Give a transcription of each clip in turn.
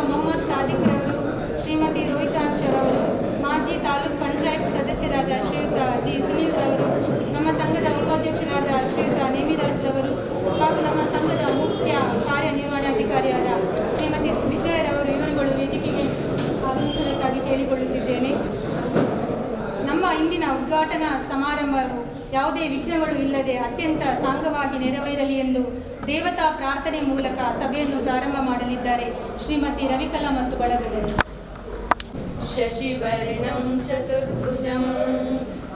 ಮೊಹಮ್ಮದ್ ಸಾದಿಕ್ ರವರು, ಶ್ರೀಮತಿ ರೋಹಿತಾಕ್ಷರ್ ಅವರು, ಮಾಜಿ ತಾಲೂಕ್ ಪಂಚಾಯತ್ ಸದಸ್ಯರಾದ ಶ್ರೀಯುತ ಜಿ ಸುನೀಲ್ ರವರು, ನಮ್ಮ ಸಂಘದ ಉಪಾಧ್ಯಕ್ಷರಾದ ಶ್ರೀಯುತ ನೇಮಿರಾಜ್ ರವರು ಹಾಗೂ ನಮ್ಮ ಸಂಘದ ಮುಖ್ಯ ಕಾರ್ಯನಿರ್ವಹಣಾಧಿಕಾರಿಯಾದ ಶ್ರೀಮತಿ ವಿಜಯರವರು ಇವರುಗಳು ವೇದಿಕೆಗೆ ಆಗಮಿಸಬೇಕಾಗಿ ಕೇಳಿಕೊಳ್ಳುತ್ತಿದ್ದೇನೆ. ನಮ್ಮ ಇಂದಿನ ಉದ್ಘಾಟನಾ ಸಮಾರಂಭವು ಯಾವುದೇ ವಿಘ್ನಗಳು ಇಲ್ಲದೆ ಅತ್ಯಂತ ಸಾಂಗವಾಗಿ ನೆರವೇರಲಿ ಎಂದು ದೇವತಾ ಪ್ರಾರ್ಥನೆ ಮೂಲಕ ಸಭೆಯನ್ನು ಪ್ರಾರಂಭ ಮಾಡಲಿದ್ದಾರೆ ಶ್ರೀಮತಿ ರವಿಕಲಾ ಮತ್ತು ಬಳಗದರು. ಶಶಿವರ್ಣಂ ಚತುರ್ಭುಜಂ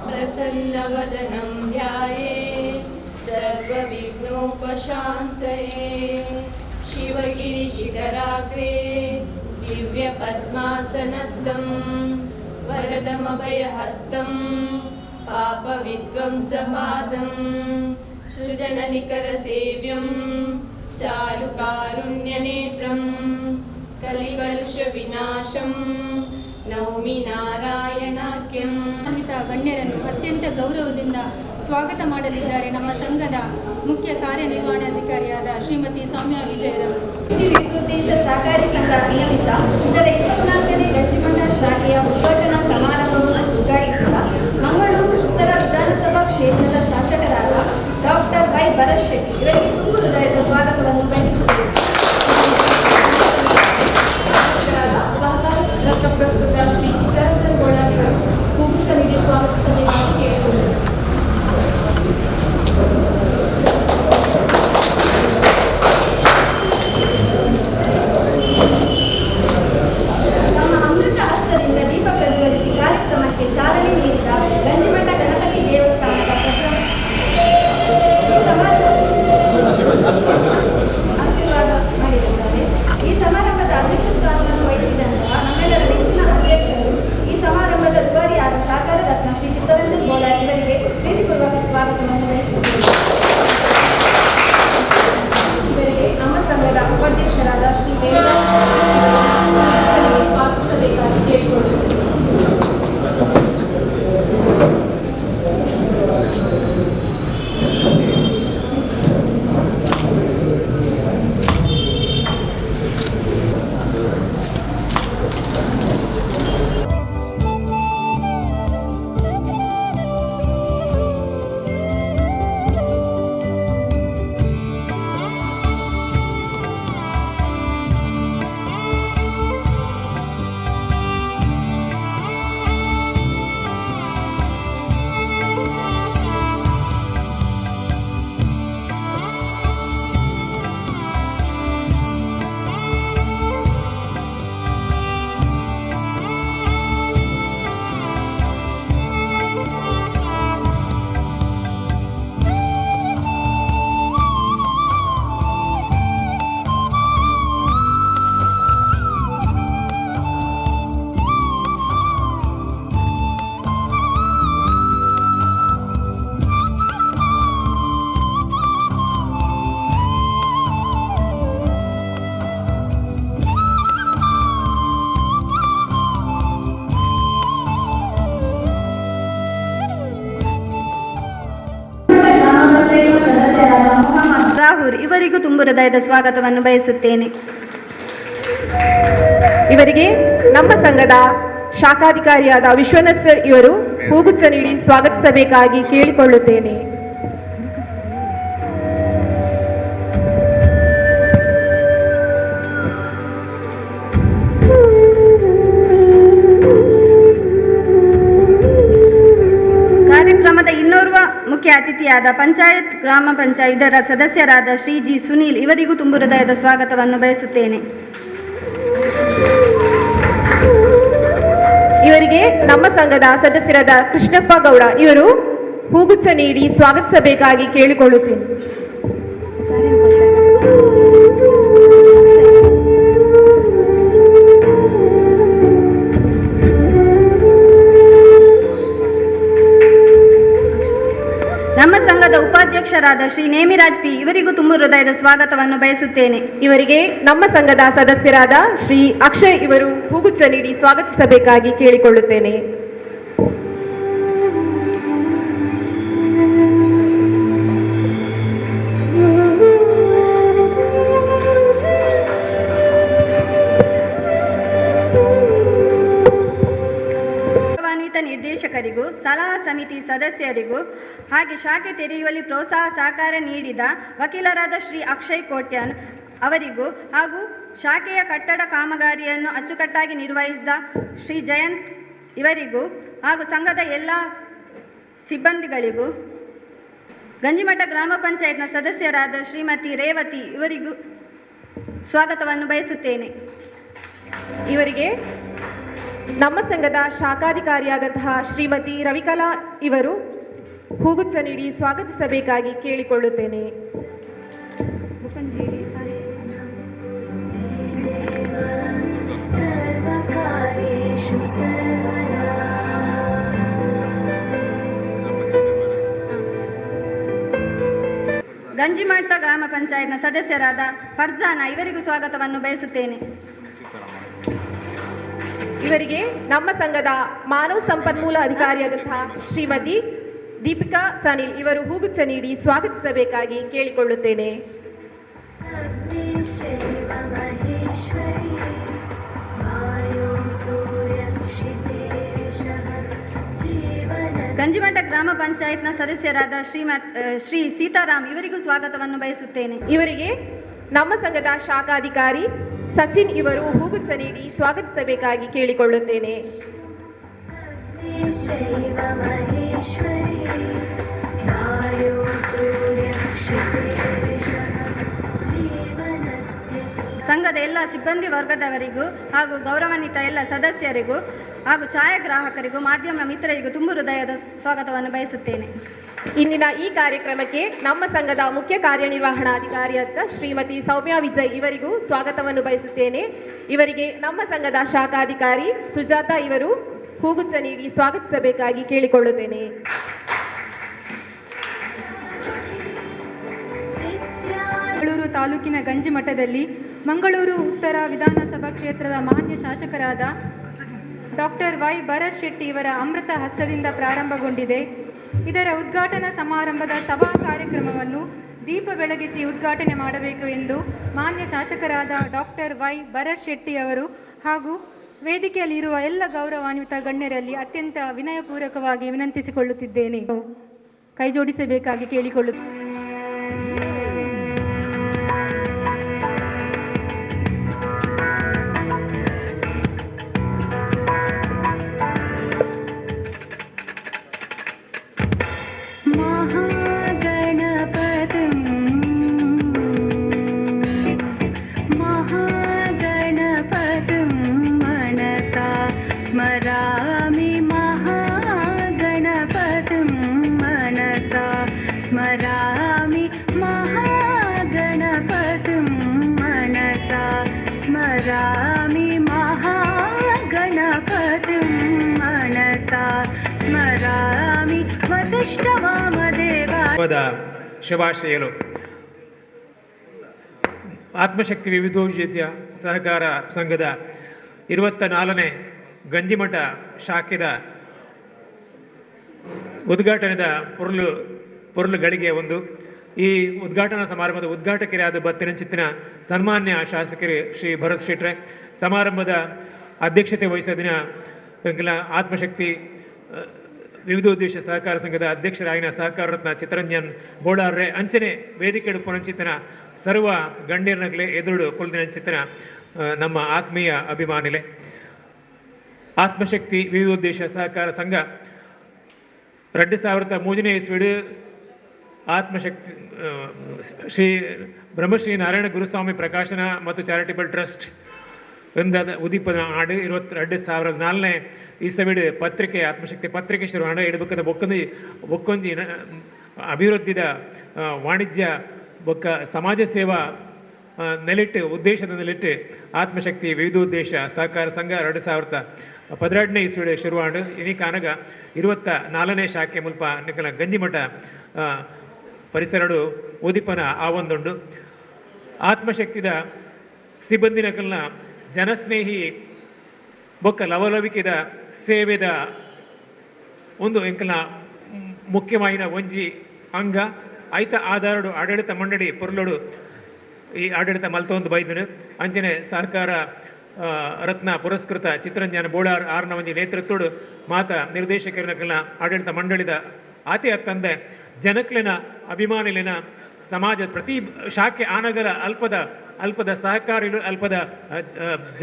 ಪ್ರಸನ್ನವದನಂ ಧ್ಯಾಯೇತ್ ಸರ್ವವಿಘ್ನೋಪಶಾಂತಯೇ ಶಿವಗಿರಿಶಿಖರಾಗ್ರೇ ದಿವ್ಯಪದ್ಮಾಸನಸ್ಥಂ ವರದಮಭಯಹಸ್ತಂ ಪಾಪವಿಧ್ವಂಸಪಾದಂ ಸೃಜನನಿಕರಸೇವ್ಯಂ ಚಾರುಕಾರುಣ್ಯನೇತ್ರಂ ಕಲಿಕಲುಷವಿನಾಶಂ ನೌಮಿ ನಾರಾಯಣಾಖ್ಯಂ. ಗಣ್ಯರನ್ನು ಅತ್ಯಂತ ಗೌರವದಿಂದ ಸ್ವಾಗತ ಮಾಡಲಿದ್ದಾರೆ ನಮ್ಮ ಸಂಘದ ಮುಖ್ಯ ಕಾರ್ಯನಿರ್ವಹಣಾಧಿಕಾರಿಯಾದ ಶ್ರೀಮತಿ ಸೌಮ್ಯ ವಿಜಯರವರು. ವಿದ್ಯುದ್ದೇಶ ಸಹಕಾರಿ ಸಂಘ ನಿಯಮಿತ ಇದರ 24ನೇ ಗಂಜಿಮಠ ಶಾಖೆಯ ಉದ್ಘಾಟನಾ ಸಮಾರಂಭವನ್ನು ಉದ್ಘಾಟಿಸಿದ ಮಂಗಳೂರು ಉತ್ತರ ವಿಧಾನಸಭಾ ಕ್ಷೇತ್ರದ ಶಾಸಕರಾದ ಡಾಕ್ಟರ್ ವೈ ಭರತ್ ಶೆಟ್ಟಿ ಇವರಿಗೆ ತುಂಬು ಹೃದಯದ ಸ್ವಾಗತವನ್ನು ಬಯಸುತ್ತೇವೆ. ಸಹಕಾರ ರತ್ನ ಪುರಸ್ಕೃತ ಶ್ರೀ ಚಿತ್ತರಂಜನ್ ಗೋಳಾರಿಗಳು ಹೂಗುಚ್ಛ ನೀಡಿ ಸ್ವಾಗತಿಸಬೇಕಾಗಿ ಕೇಳಿಕೊಂಡರು. ನಮ್ಮ ಅಮೃತ ಹಸ್ತದಿಂದ ದೀಪ ಪ್ರಜ್ವಲಿಸಿ ಕಾರ್ಯಕ್ರಮಕ್ಕೆ ಚಾಲನೆ ನೀಡಿದ ಗಂಜಿಮಠ ಗಣಪತಿ ದೇವಸ್ಥಾನದ ಆಶೀರ್ವಾದ ಮಾಡಿರುತ್ತಾರೆ. ಈ ಸಮಾರಂಭದ ಅಧ್ಯಕ್ಷ ಸ್ಥಾನವನ್ನು ವಹಿಸಿದಂತಹ ನಮ್ಮೆಲ್ಲರ ನೆಚ್ಚಿನ ಅಧ್ಯಕ್ಷರು, ಈ ಸಮಾರಂಭದ ದುಬಾರಿಯಾದ ಸಹಕಾರ ರತ್ನ ಶ್ರೀ ಚಿತ್ತರಂಜನ್ ಗೋಳಾರಿ ಇವರಿಗೆ ಪ್ರೀತಿಪೂರ್ವಕ ಸ್ವಾಗತವನ್ನು ಬಯಸುತ್ತೇವೆ. ಇವರಿಗೆ ನಮ್ಮ ಸಂಘದ ಉಪಾಧ್ಯಕ್ಷರಾದ ಶ್ರೀ ನೇಮಿರಾಜ್ ಸ್ವಾಗತಿಸಬೇಕಾಗಿ ಕೇಳಿಕೊಳ್ಳುತ್ತೇವೆ. ರಾಹುಲ್ ಇವರಿಗೂ ತುಂಬು ಹೃದಯದ ಸ್ವಾಗತವನ್ನು ಬಯಸುತ್ತೇನೆ. ಇವರಿಗೆ ನಮ್ಮ ಸಂಘದ ಶಾಖಾಧಿಕಾರಿಯಾದ ವಿಶ್ವನಾಥ್ ಸರ್ ಇವರು ಹೂಗುಚ್ಛ ನೀಡಿ ಸ್ವಾಗತಿಸಬೇಕಾಗಿ ಕೇಳಿಕೊಳ್ಳುತ್ತೇನೆ. ಕಾರ್ಯಕ್ರಮದ ಇನ್ನೋರ್ವ ಮುಖ್ಯ ಅತಿಥಿಯಾದ ಪಂಚಾಯತ್ ಗ್ರಾಮ ಪಂಚಾಯತ್ ಇದರ ಸದಸ್ಯರಾದ ಶ್ರೀ ಜಿ ಸುನೀಲ್ ಇವರಿಗೂ ತುಂಬು ಹೃದಯದ ಸ್ವಾಗತವನ್ನು ಬಯಸುತ್ತೇನೆ. ಇವರಿಗೆ ನಮ್ಮ ಸಂಘದ ಸದಸ್ಯರಾದ ಕೃಷ್ಣಪ್ಪ ಗೌಡ ಇವರು ಹೂಗುಚ್ಛ ನೀಡಿ ಸ್ವಾಗತಿಸಬೇಕಾಗಿ ಕೇಳಿಕೊಳ್ಳುತ್ತೇನೆ. ನಮ್ಮ ಸಂಘದ ಉಪಾಧ್ಯಕ್ಷರಾದ ಶ್ರೀ ನೇಮಿರಾಜ್ ಪಿ ಇವರಿಗೂ ತುಂಬು ಹೃದಯದ ಸ್ವಾಗತವನ್ನು ಬಯಸುತ್ತೇನೆ. ಇವರಿಗೆ ನಮ್ಮ ಸಂಘದ ಸದಸ್ಯರಾದ ಶ್ರೀ ಅಕ್ಷಯ್ ಇವರು ಹೂಗುಚ್ಛ ನೀಡಿ ಸ್ವಾಗತಿಸಬೇಕಾಗಿ ಕೇಳಿಕೊಳ್ಳುತ್ತೇನೆ. ಸಮಿತಿ ಸದಸ್ಯರಿಗೂ ಹಾಗೆ ಶಾಖೆ ತೆರೆಯುವಲ್ಲಿ ಪ್ರೋತ್ಸಾಹ ಸಹಕಾರ ನೀಡಿದ ವಕೀಲರಾದ ಶ್ರೀ ಅಕ್ಷಯ್ ಕೋಟ್ಯಾನ್ ಅವರಿಗೂ ಹಾಗೂ ಶಾಖೆಯ ಕಟ್ಟಡ ಕಾಮಗಾರಿಯನ್ನು ಅಚ್ಚುಕಟ್ಟಾಗಿ ನಿರ್ವಹಿಸಿದ ಶ್ರೀ ಜಯಂತ್ ಇವರಿಗೂ ಹಾಗೂ ಸಂಘದ ಎಲ್ಲ ಸಿಬ್ಬಂದಿಗಳಿಗೂ, ಗಂಜಿಮಠ ಗ್ರಾಮ ಪಂಚಾಯತ್ನ ಸದಸ್ಯರಾದ ಶ್ರೀಮತಿ ರೇವತಿ ಇವರಿಗೂ ಸ್ವಾಗತವನ್ನು ಬಯಸುತ್ತೇನೆ. ಇವರಿಗೆ ನಮ್ಮ ಸಂಘದ ಶಾಖಾಧಿಕಾರಿಯಾದಂತಹ ಶ್ರೀಮತಿ ರವಿಕಲಾ ಇವರು ಹೂಗುಚ್ಛ ನೀಡಿ ಸ್ವಾಗತಿಸಬೇಕಾಗಿ ಕೇಳಿಕೊಳ್ಳುತ್ತೇನೆ. ಗಂಜಿಮಠ ಗ್ರಾಮ ಪಂಚಾಯತ್ನ ಸದಸ್ಯರಾದ ಫರ್ಜಾನ ಇವರಿಗೂ ಸ್ವಾಗತವನ್ನು ಬಯಸುತ್ತೇನೆ. ಇವರಿಗೆ ನಮ್ಮ ಸಂಘದ ಮಾನವ ಸಂಪನ್ಮೂಲ ಅಧಿಕಾರಿಯಾದಂತಹ ಶ್ರೀಮತಿ ದೀಪಿಕಾ ಸನಿಲ್ ಇವರು ಹೂಗುಚ್ಛ ನೀಡಿ ಸ್ವಾಗತಿಸಬೇಕಾಗಿ ಕೇಳಿಕೊಳ್ಳುತ್ತೇನೆ. ಗಂಜಿಮಠ ಗ್ರಾಮ ಪಂಚಾಯತ್ನ ಸದಸ್ಯರಾದ ಶ್ರೀ ಸೀತಾರಾಮ್ ಇವರಿಗೂ ಸ್ವಾಗತವನ್ನು ಬಯಸುತ್ತೇನೆ. ಇವರಿಗೆ ನಮ್ಮ ಸಂಘದ ಶಾಖಾಧಿಕಾರಿ ಸಚಿನ್ ಇವರು ಹೂಗುಚ್ಛ ನೀಡಿ ಸ್ವಾಗತಿಸಬೇಕಾಗಿ ಕೇಳಿಕೊಳ್ಳುತ್ತೇನೆ. ಸಂಘದ ಎಲ್ಲ ಸಿಬ್ಬಂದಿ ವರ್ಗದವರಿಗೂ ಹಾಗೂ ಗೌರವಾನ್ವಿತ ಎಲ್ಲ ಸದಸ್ಯರಿಗೂ ಹಾಗೂ ಛಾಯಾಗ್ರಾಹಕರಿಗೂ ಮಾಧ್ಯಮ ಮಿತ್ರರಿಗೂ ತುಂಬು ಹೃದಯದ ಸ್ವಾಗತವನ್ನು ಬಯಸುತ್ತೇನೆ. ಇಂದಿನ ಈ ಕಾರ್ಯಕ್ರಮಕ್ಕೆ ನಮ್ಮ ಸಂಘದ ಮುಖ್ಯ ಕಾರ್ಯನಿರ್ವಹಣಾಧಿಕಾರಿಯಾದ ಶ್ರೀಮತಿ ಸೌಮ್ಯ ವಿಜಯ್ ಇವರಿಗೂ ಸ್ವಾಗತವನ್ನು ಬಯಸುತ್ತೇನೆ. ಇವರಿಗೆ ನಮ್ಮ ಸಂಘದ ಶಾಖಾಧಿಕಾರಿ ಸುಜಾತ ಇವರು ಹೂಗುಚ್ಛ ನೀಡಿ ಸ್ವಾಗತಿಸಬೇಕಾಗಿ ಕೇಳಿಕೊಳ್ಳುತ್ತೇನೆ. ಮಂಗಳೂರು ತಾಲೂಕಿನ ಗಂಜಿಮಠದಲ್ಲಿ ಮಂಗಳೂರು ಉತ್ತರ ವಿಧಾನಸಭಾ ಕ್ಷೇತ್ರದ ಮಾನ್ಯ ಶಾಸಕರಾದ ಡಾಕ್ಟರ್ ವೈ ಭರತ್ ಶೆಟ್ಟಿ ಇವರ ಅಮೃತ ಹಸ್ತದಿಂದ ಪ್ರಾರಂಭಗೊಂಡಿದೆ. ಇದರ ಉದ್ಘಾಟನಾ ಸಮಾರಂಭದ ಸಭಾ ಕಾರ್ಯಕ್ರಮವನ್ನು ದೀಪ ಬೆಳಗಿಸಿ ಉದ್ಘಾಟನೆ ಮಾಡಬೇಕು ಎಂದು ಮಾನ್ಯ ಶಾಸಕರಾದ ಡಾಕ್ಟರ್ ವೈ ಭರತ್ ಶೆಟ್ಟಿ ಅವರು ಹಾಗೂ ವೇದಿಕೆಯಲ್ಲಿರುವ ಎಲ್ಲ ಗೌರವಾನ್ವಿತ ಗಣ್ಯರಲ್ಲಿ ಅತ್ಯಂತ ವಿನಯಪೂರ್ವಕವಾಗಿ ವಿನಂತಿಸಿಕೊಳ್ಳುತ್ತಿದ್ದೇನೆ. ಕೈಜೋಡಿಸಬೇಕಾಗಿ ಕೇಳಿಕೊಳ್ಳುತ್ತೇನೆ. स्मरामि महागणपतिं मनसा स्मरामि महागणपतिं मनसा स्मरामि महागणपतिं मनसा स्मरामि वसिष्ठवामदेवाय ಶುಭಾಶಯಗಳು. ಆತ್ಮಶಕ್ತಿ ವಿವಿಧೋದ್ದೇಶ ಸಹಕಾರ ಸಂಘದ 24ನೇ ಗಂಜಿಮಠ ಶಾಖೆದ ಉದ್ಘಾಟನೆದ ಪೊರ್ಲುಗಳಿಗೆ ಒಂದು ಈ ಉದ್ಘಾಟನಾ ಸಮಾರಂಭದ ಉದ್ಘಾಟಕರಾದ ಬತ್ತಿನ ಚಿತ್ತಿನ ಸನ್ಮಾನ್ಯ ಶಾಸಕರು ಶ್ರೀ ಭರತ್ ಶೆಟ್ರೆ, ಸಮಾರಂಭದ ಅಧ್ಯಕ್ಷತೆ ವಹಿಸಿದ ದಿನ ಆತ್ಮಶಕ್ತಿ ವಿವಿಧೋದ್ದೇಶ ಸಹಕಾರ ಸಂಘದ ಅಧ್ಯಕ್ಷರಾಗಿನ ಸಹಕಾರ ರತ್ನ ಚಿತ್ತರಂಜನ್ ಬೋಳಾರ್ರೆ ಅಂಚನೆ ವೇದಿಕೆ ಪುನಂಚಿತ್ತನ ಸರ್ವ ಗಣ್ಯರ್ನಗಲೆ ಎದುರು ಕುಲ್ದಿನ ಚಿತ್ತನ ನಮ್ಮ ಆತ್ಮೀಯ ಅಭಿಮಾನಿಲೆ. ಆತ್ಮಶಕ್ತಿ ವಿವಿಧೋದ್ದೇಶ ಸಹಕಾರ ಸಂಘ 2003ನೇ ಇಸ್ವಿಡು ಆತ್ಮಶಕ್ತಿ ಶ್ರೀ ಬ್ರಹ್ಮಶ್ರೀ ನಾರಾಯಣ ಗುರುಸ್ವಾಮಿ ಪ್ರಕಾಶನ ಮತ್ತು ಚಾರಿಟಬಲ್ ಟ್ರಸ್ಟ್ ಒಂದಾದ ಉದೀಪದ ಆಡು 2004ನೇ ಇಸವಿಡು ಪತ್ರಿಕೆ ಆತ್ಮಶಕ್ತಿ ಪತ್ರಿಕೆ ಶುರುವಾಂಡ ಇಡಬೇಕದ ಬೊಕ್ಕೊಂಜಿ ಅಭಿವೃದ್ಧಿದ ವಾಣಿಜ್ಯ ಬೊಕ್ಕ ಸಮಾಜ ಸೇವಾ ನೆಲೆಟ್ಟು ಉದ್ದೇಶದ ನೆಲೆಟ್ಟು ಆತ್ಮಶಕ್ತಿ ವಿವಿಧೋದ್ದೇಶ ಸಹಕಾರ ಸಂಘ 2012ನೇ ಇಸ್ವಿಡು ಶುರುವಾಂಡು ಇನಿ ಕಾನಗ 24ನೇ ಶಾಖೆ ಮುಲ್ಪ ನಿಕಲ ಗಂಜಿಮಠ ಪರಿಸರಡು ಉದೀಪನ ಆವೊಂದುಂಡು. ಆತ್ಮಶಕ್ತಿದ ಸಿಬ್ಬಂದಿ ನಕಲ್ನ ಜನಸ್ನೇಹಿ ಬೊಕ್ಕ ಲವಲವಿಕೆದ ಸೇವೆದ ಒಂದು ಎಂಕಲ್ನ ಮುಖ್ಯమైన ಒಂಜಿ ಅಂಗ ಐತ ಆಧಾರಡು ಆಡಳಿತ ಮಂಡಳಿ ಪೊರ್ಲೋಡು ಈ ಆಡಳಿತ ಮಲ್ತೊಂದು ಬೈದನು ಅಂಚನೆ ಸಹಕಾರ ರತ್ನ ಪುರಸ್ಕೃತ ಚಿತ್ತರಂಜನ ಬೋಳಾರ್ ಆರ್ನ ಒಂಜಿ ನೇತೃತ್ವಡು ಮಾತ ನಿರ್ದೇಶಕರನ್ನ ಆಡಳಿತ ಮಂಡಳಿದ ಆತೆ ಅತ್ತಂದೆ ಜನಕ್ಲಿನ ಅಭಿಮಾನಿಲಿನ ಸಮಾಜದ ಪ್ರತಿ ಶಾಖೆ ಆನಗಲ ಅಲ್ಪದ ಸಹಕಾರಿಗಳು ಅಲ್ಪದ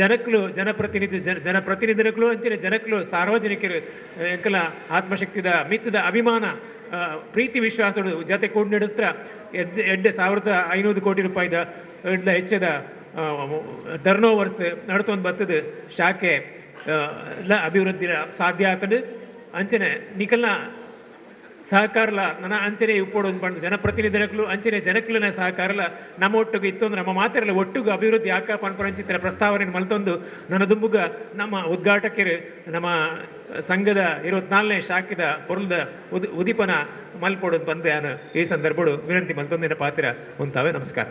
ಜನಕ್ಕಲು ಜನಪ್ರತಿನಿಧಿಗಳು ಅಂಚನೆ ಜನಕ್ಕಲು ಸಾರ್ವಜನಿಕರು ಎಂಕಲ ಆತ್ಮಶಕ್ತಿದ ಮಿತ್ತದ ಅಭಿಮಾನ ಪ್ರೀತಿ ವಿಶ್ವಾಸಗಳು ಜೊತೆ ಕೂಡ ನೀಡುತ್ತ 2,500 ಕೋಟಿ ರೂಪಾಯಿದ ಹೆಚ್ಚದ ಟರ್ನ್ ಓವರ್ಸ್ ನಡ್ತೊಂದು ಬರ್ತದ ಶಾಖೆ ಎಲ್ಲ ಅಭಿವೃದ್ಧಿ ಸಾಧ್ಯ ಆಗ್ತದೆ ಅಂಚನೆ ನಿಕಲ್ನ ಸಹಕಾರಲ ನನ್ನ ಅಂಚನೆ ಉಪ್ಪೋಡೊಂದು ಪಂಡು ಜನಪ್ರತಿನಿಧಿಗಳು ಅಂಚನೆ ಜನಕ್ಲನ ಸಹಕಾರಲ ನಮ್ಮ ಒಟ್ಟಿಗೆ ಇತ್ತೊಂದು ನಮ್ಮ ಮಾತೆರಲ್ಲ ಒಟ್ಟಿಗೆ ಅಭಿವೃದ್ಧಿ ಆಕ ಪಂಪರಂಚಿತ್ರ ಪ್ರಸ್ತಾವನೆ ಮಲ್ತೊಂದು ನನ್ನ ದುಂಬುಗ ನಮ್ಮ ಉದ್ಘಾಟಕರು ನಮ್ಮ ಸಂಘದ 24ನೇ ಶಾಖೆದ ಪೊರ್ಲದ ಉದಿಪನ ಮಲ್ಪೊಡೋದು ಬಂದೆ ನಾನು ಈ ಸಂದರ್ಭಗಳು ವಿನಂತಿ ಮಲ್ತೊಂದಿನ ಪಾತ್ರ ಹೊಂತಾವೆ. ನಮಸ್ಕಾರ.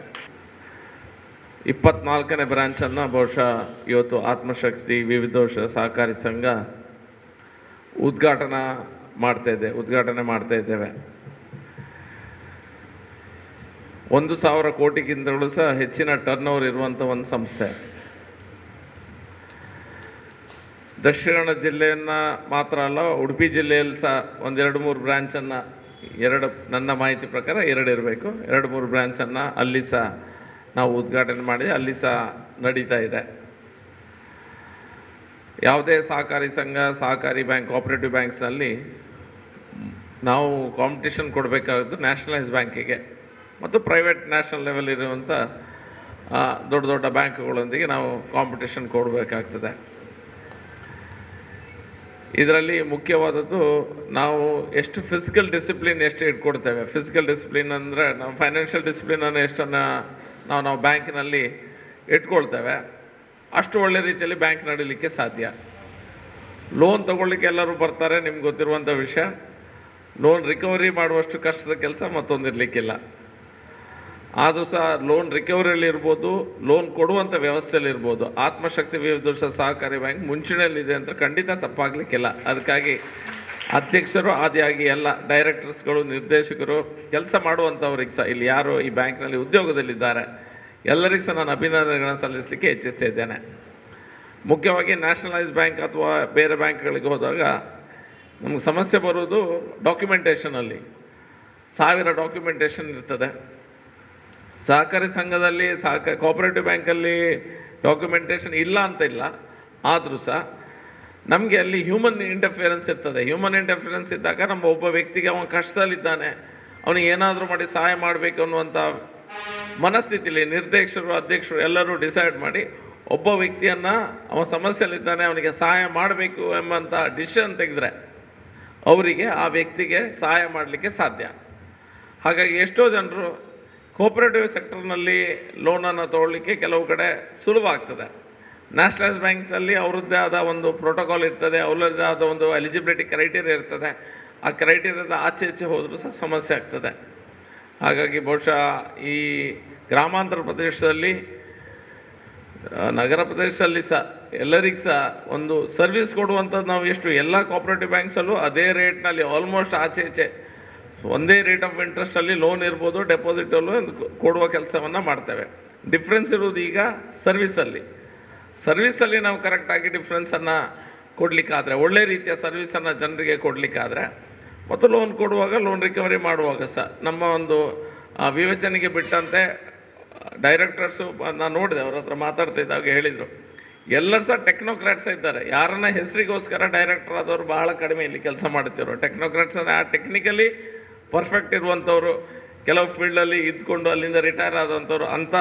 24ನೇ ಬ್ರಾಂಚನ್ನು ಬಹುಶಃ ಇವತ್ತು ಆತ್ಮಶಕ್ತಿ ವಿವಿಧೋಷ ಸಹಕಾರಿ ಸಂಘ ಉದ್ಘಾಟನೆ ಮಾಡ್ತಾ ಇದ್ದೇವೆ. 1,000 ಕೋಟಿಗಿಂತಲೂ ಸಹ ಹೆಚ್ಚಿನ ಟರ್ನ್ ಓವರ್ ಇರುವಂಥ ಒಂದು ಸಂಸ್ಥೆ. ದಕ್ಷಿಣ ಜಿಲ್ಲೆಯನ್ನು ಮಾತ್ರ ಅಲ್ಲ, ಉಡುಪಿ ಜಿಲ್ಲೆಯಲ್ಲಿ ಸಹ 1-2-3 ಬ್ರ್ಯಾಂಚನ್ನು ನನ್ನ ಮಾಹಿತಿ ಪ್ರಕಾರ 2 ಇರಬೇಕು, 2-3 ಬ್ರ್ಯಾಂಚನ್ನು ಅಲ್ಲಿ ಸಹ ನಾವು ಉದ್ಘಾಟನೆ ಮಾಡಿ ಅಲ್ಲಿ ಸಹ ನಡೀತಾ ಇದೆ. ಯಾವುದೇ ಸಹಕಾರಿ ಸಂಘ, ಸಹಕಾರಿ ಬ್ಯಾಂಕ್, ಕೋಆಪರೇಟಿವ್ ಬ್ಯಾಂಕ್ಸ್ನಲ್ಲಿ ನಾವು ಕಾಂಪಿಟೇಷನ್ ಕೊಡಬೇಕಾದ್ದು ನ್ಯಾಷನಲೈಸ್ ಬ್ಯಾಂಕಿಗೆ ಮತ್ತು ಪ್ರೈವೇಟ್ ನ್ಯಾಷನಲ್ ಲೆವೆಲ್ ಇರುವಂಥ ದೊಡ್ಡ ದೊಡ್ಡ ಬ್ಯಾಂಕ್ಗಳೊಂದಿಗೆ ನಾವು ಕಾಂಪಿಟೇಷನ್ ಕೊಡಬೇಕಾಗ್ತದೆ. ಇದರಲ್ಲಿ ಮುಖ್ಯವಾದದ್ದು ನಾವು ಎಷ್ಟು ಫಿಸಿಕಲ್ ಡಿಸಿಪ್ಲಿನ್ ಎಷ್ಟು ಇಟ್ಕೊಡ್ತೇವೆ. ಫಿಸಿಕಲ್ ಡಿಸಿಪ್ಲಿನ್ ಅಂದರೆ ನಾವು ಫೈನಾನ್ಷಿಯಲ್ ಡಿಸಿಪ್ಲಿನನ್ನು ಎಷ್ಟನ್ನು ನಾವು ಬ್ಯಾಂಕಿನಲ್ಲಿ ಇಟ್ಕೊಳ್ತೇವೆ, ಅಷ್ಟು ಒಳ್ಳೆ ರೀತಿಯಲ್ಲಿ ಬ್ಯಾಂಕ್ ನಡೀಲಿಕ್ಕೆ ಸಾಧ್ಯ. ಲೋನ್ ತೊಗೊಳ್ಳಿಕ್ಕೆ ಎಲ್ಲರೂ ಬರ್ತಾರೆ, ನಿಮ್ಗೆ ಗೊತ್ತಿರುವಂಥ ವಿಷಯ. ಲೋನ್ ರಿಕವರಿ ಮಾಡುವಷ್ಟು ಕಷ್ಟದ ಕೆಲಸ ಮತ್ತೊಂದಿರಲಿಕ್ಕಿಲ್ಲ. ಆದರೂ ಸಹ ಲೋನ್ ರಿಕವರಿಯಲ್ಲಿ ಇರ್ಬೋದು, ಲೋನ್ ಕೊಡುವಂಥ ವ್ಯವಸ್ಥೆಯಲ್ಲಿ ಇರ್ಬೋದು. ಆತ್ಮಶಕ್ತಿ ವಿವಿಧೋಷ ಸಹಕಾರಿ ಬ್ಯಾಂಕ್ ಮುಂಚೂಣಿಯಲ್ಲಿದೆ ಅಂತ ಖಂಡಿತ ತಪ್ಪಾಗಲಿಕ್ಕಿಲ್ಲ. ಅದಕ್ಕಾಗಿ ಅಧ್ಯಕ್ಷರು ಆದಿಯಾಗಿ ಎಲ್ಲ ಡೈರೆಕ್ಟರ್ಸ್ಗಳು, ನಿರ್ದೇಶಕರು, ಕೆಲಸ ಮಾಡುವಂಥವ್ರಿಗೆ ಸಹ ಇಲ್ಲಿ ಯಾರು ಈ ಬ್ಯಾಂಕ್ನಲ್ಲಿ ಉದ್ಯೋಗದಲ್ಲಿದ್ದಾರೆ ಎಲ್ಲರಿಗೂ ಸಹ ನಾನು ಅಭಿನಂದನೆಗಳನ್ನು ಸಲ್ಲಿಸಲಿಕ್ಕೆ ಇಚ್ಛಿಸ್ತಾ ಇದ್ದೇನೆ. ಮುಖ್ಯವಾಗಿ ನ್ಯಾಷನಲೈಸ್ ಬ್ಯಾಂಕ್ ಅಥವಾ ಬೇರೆ ಬ್ಯಾಂಕ್ಗಳಿಗೆ ಹೋದಾಗ ನಮಗೆ ಸಮಸ್ಯೆ ಬರೋದು ಡಾಕ್ಯುಮೆಂಟೇಷನಲ್ಲಿ. 1000 ಡಾಕ್ಯುಮೆಂಟೇಷನ್ ಇರ್ತದೆ. ಸಹಕಾರಿ ಸಂಘದಲ್ಲಿ ಕೋಆಪರೇಟಿವ್ ಬ್ಯಾಂಕಲ್ಲಿ ಡಾಕ್ಯುಮೆಂಟೇಷನ್ ಇಲ್ಲ ಅಂತ ಇಲ್ಲ, ಆದರೂ ಸಹ ನಮಗೆ ಅಲ್ಲಿ ಹ್ಯೂಮನ್ ಇಂಟರ್ಫಿಯರೆನ್ಸ್ ಇರ್ತದೆ. ಹ್ಯೂಮನ್ ಇಂಟರ್ಫಿಯರೆನ್ಸ್ ಇದ್ದಾಗ ನಮ್ಮ ಒಬ್ಬ ವ್ಯಕ್ತಿಗೆ ಅವನು ಕಷ್ಟದಲ್ಲಿದ್ದಾನೆ, ಅವನಿಗೆ ಏನಾದರೂ ಮಾಡಿ ಸಹಾಯ ಮಾಡಬೇಕು ಅನ್ನುವಂಥ ಮನಸ್ಥಿತಿಲಿ ನಿರ್ದೇಶಕರು, ಅಧ್ಯಕ್ಷರು ಎಲ್ಲರೂ ಡಿಸೈಡ್ ಮಾಡಿ ಒಬ್ಬ ವ್ಯಕ್ತಿಯನ್ನು ಅವನ ಸಮಸ್ಯೆಯಲ್ಲಿದ್ದಾನೆ, ಅವನಿಗೆ ಸಹಾಯ ಮಾಡಬೇಕು ಎಂಬಂಥ ಡಿಸಿಷನ್ ತೆಗೆದ್ರೆ ಅವರಿಗೆ ಆ ವ್ಯಕ್ತಿಗೆ ಸಹಾಯ ಮಾಡಲಿಕ್ಕೆ ಸಾಧ್ಯ. ಹಾಗಾಗಿ ಎಷ್ಟೋ ಜನರು ಕೋಆಪರೇಟಿವ್ ಸೆಕ್ಟರ್ನಲ್ಲಿ ಲೋನನ್ನು ತೊಗೊಳ್ಳಿಕ್ಕೆ ಕೆಲವು ಕಡೆ ಸುಲಭ ಆಗ್ತದೆ. ನ್ಯಾಷನಲೈಸ್ ಬ್ಯಾಂಕ್ನಲ್ಲಿ ಅವರದ್ದೇ ಆದ ಒಂದು ಪ್ರೋಟೋಕಾಲ್ ಇರ್ತದೆ, ಅವರದ್ದೇ ಆದ ಒಂದು ಎಲಿಜಿಬಿಲಿಟಿ ಕ್ರೈಟೀರಿಯಾ ಇರ್ತದೆ. ಆ ಕ್ರೈಟೀರಿಯಾದ ಆಚೆ ಹೋದರೂ ಸಹ ಸಮಸ್ಯೆ ಆಗ್ತದೆ. ಹಾಗಾಗಿ ಬಹುಶಃ ಈ ಗ್ರಾಮಾಂತರ ಪ್ರದೇಶದಲ್ಲಿ, ನಗರ ಪ್ರದೇಶದಲ್ಲಿ ಸಹ ಎಲ್ಲರಿಗೂ ಸಹ ಒಂದು ಸರ್ವಿಸ್ ಕೊಡುವಂಥದ್ದು ನಾವು ಎಷ್ಟು ಎಲ್ಲ ಕೋಆಪರೇಟಿವ್ ಬ್ಯಾಂಕ್ಸಲ್ಲೂ ಅದೇ ರೇಟ್ನಲ್ಲಿ ಆಲ್ಮೋಸ್ಟ್ ಆಚೆ ಒಂದೇ ರೇಟ್ ಆಫ್ ಇಂಟ್ರೆಸ್ಟಲ್ಲಿ ಲೋನ್ ಇರ್ಬೋದು, ಡೆಪಾಸಿಟಲ್ಲೂ ಕೊಡುವ ಕೆಲಸವನ್ನು ಮಾಡ್ತೇವೆ. ಡಿಫ್ರೆನ್ಸ್ ಇರುವುದು ಈಗ ಸರ್ವಿಸಲ್ಲಿ ನಾವು ಕರೆಕ್ಟಾಗಿ ಡಿಫ್ರೆನ್ಸನ್ನು ಕೊಡಲಿಕ್ಕಾದರೆ, ಒಳ್ಳೆ ರೀತಿಯ ಸರ್ವಿಸನ್ನು ಜನರಿಗೆ ಕೊಡಲಿಕ್ಕಾದರೆ, ಮತ್ತು ಲೋನ್ ಕೊಡುವಾಗ, ಲೋನ್ ರಿಕವರಿ ಮಾಡುವಾಗ ಸಹ ನಮ್ಮ ಒಂದು ವಿವೇಚನೆಗೆ ಬಿಟ್ಟಂತೆ ಡೈರೆಕ್ಟರ್ಸು ನಾನು ನೋಡಿದೆ, ಅವ್ರ ಹತ್ರ ಮಾತಾಡ್ತಿದ್ದಾಗ ಹೇಳಿದರು, ಎಲ್ಲರೂ ಸಹ ಟೆಕ್ನೋಕ್ರಾಟ್ಸ್ ಇದ್ದಾರೆ. ಯಾರನ್ನ ಹೆಸರಿಗೋಸ್ಕರ ಡೈರೆಕ್ಟರ್ ಆದವರು ಬಹಳ ಕಡಿಮೆ ಇಲ್ಲಿ ಕೆಲಸ ಮಾಡ್ತಿದ್ರು. ಟೆಕ್ನೋಕ್ರಾಟ್ಸ್ ಅಂದರೆ ಟೆಕ್ನಿಕಲಿ ಪರ್ಫೆಕ್ಟ್ ಇರುವಂಥವ್ರು, ಕೆಲವು ಫೀಲ್ಡಲ್ಲಿ ಇದ್ಕೊಂಡು ಅಲ್ಲಿಂದ ರಿಟೈರ್ ಆದಂಥವ್ರು, ಅಂಥ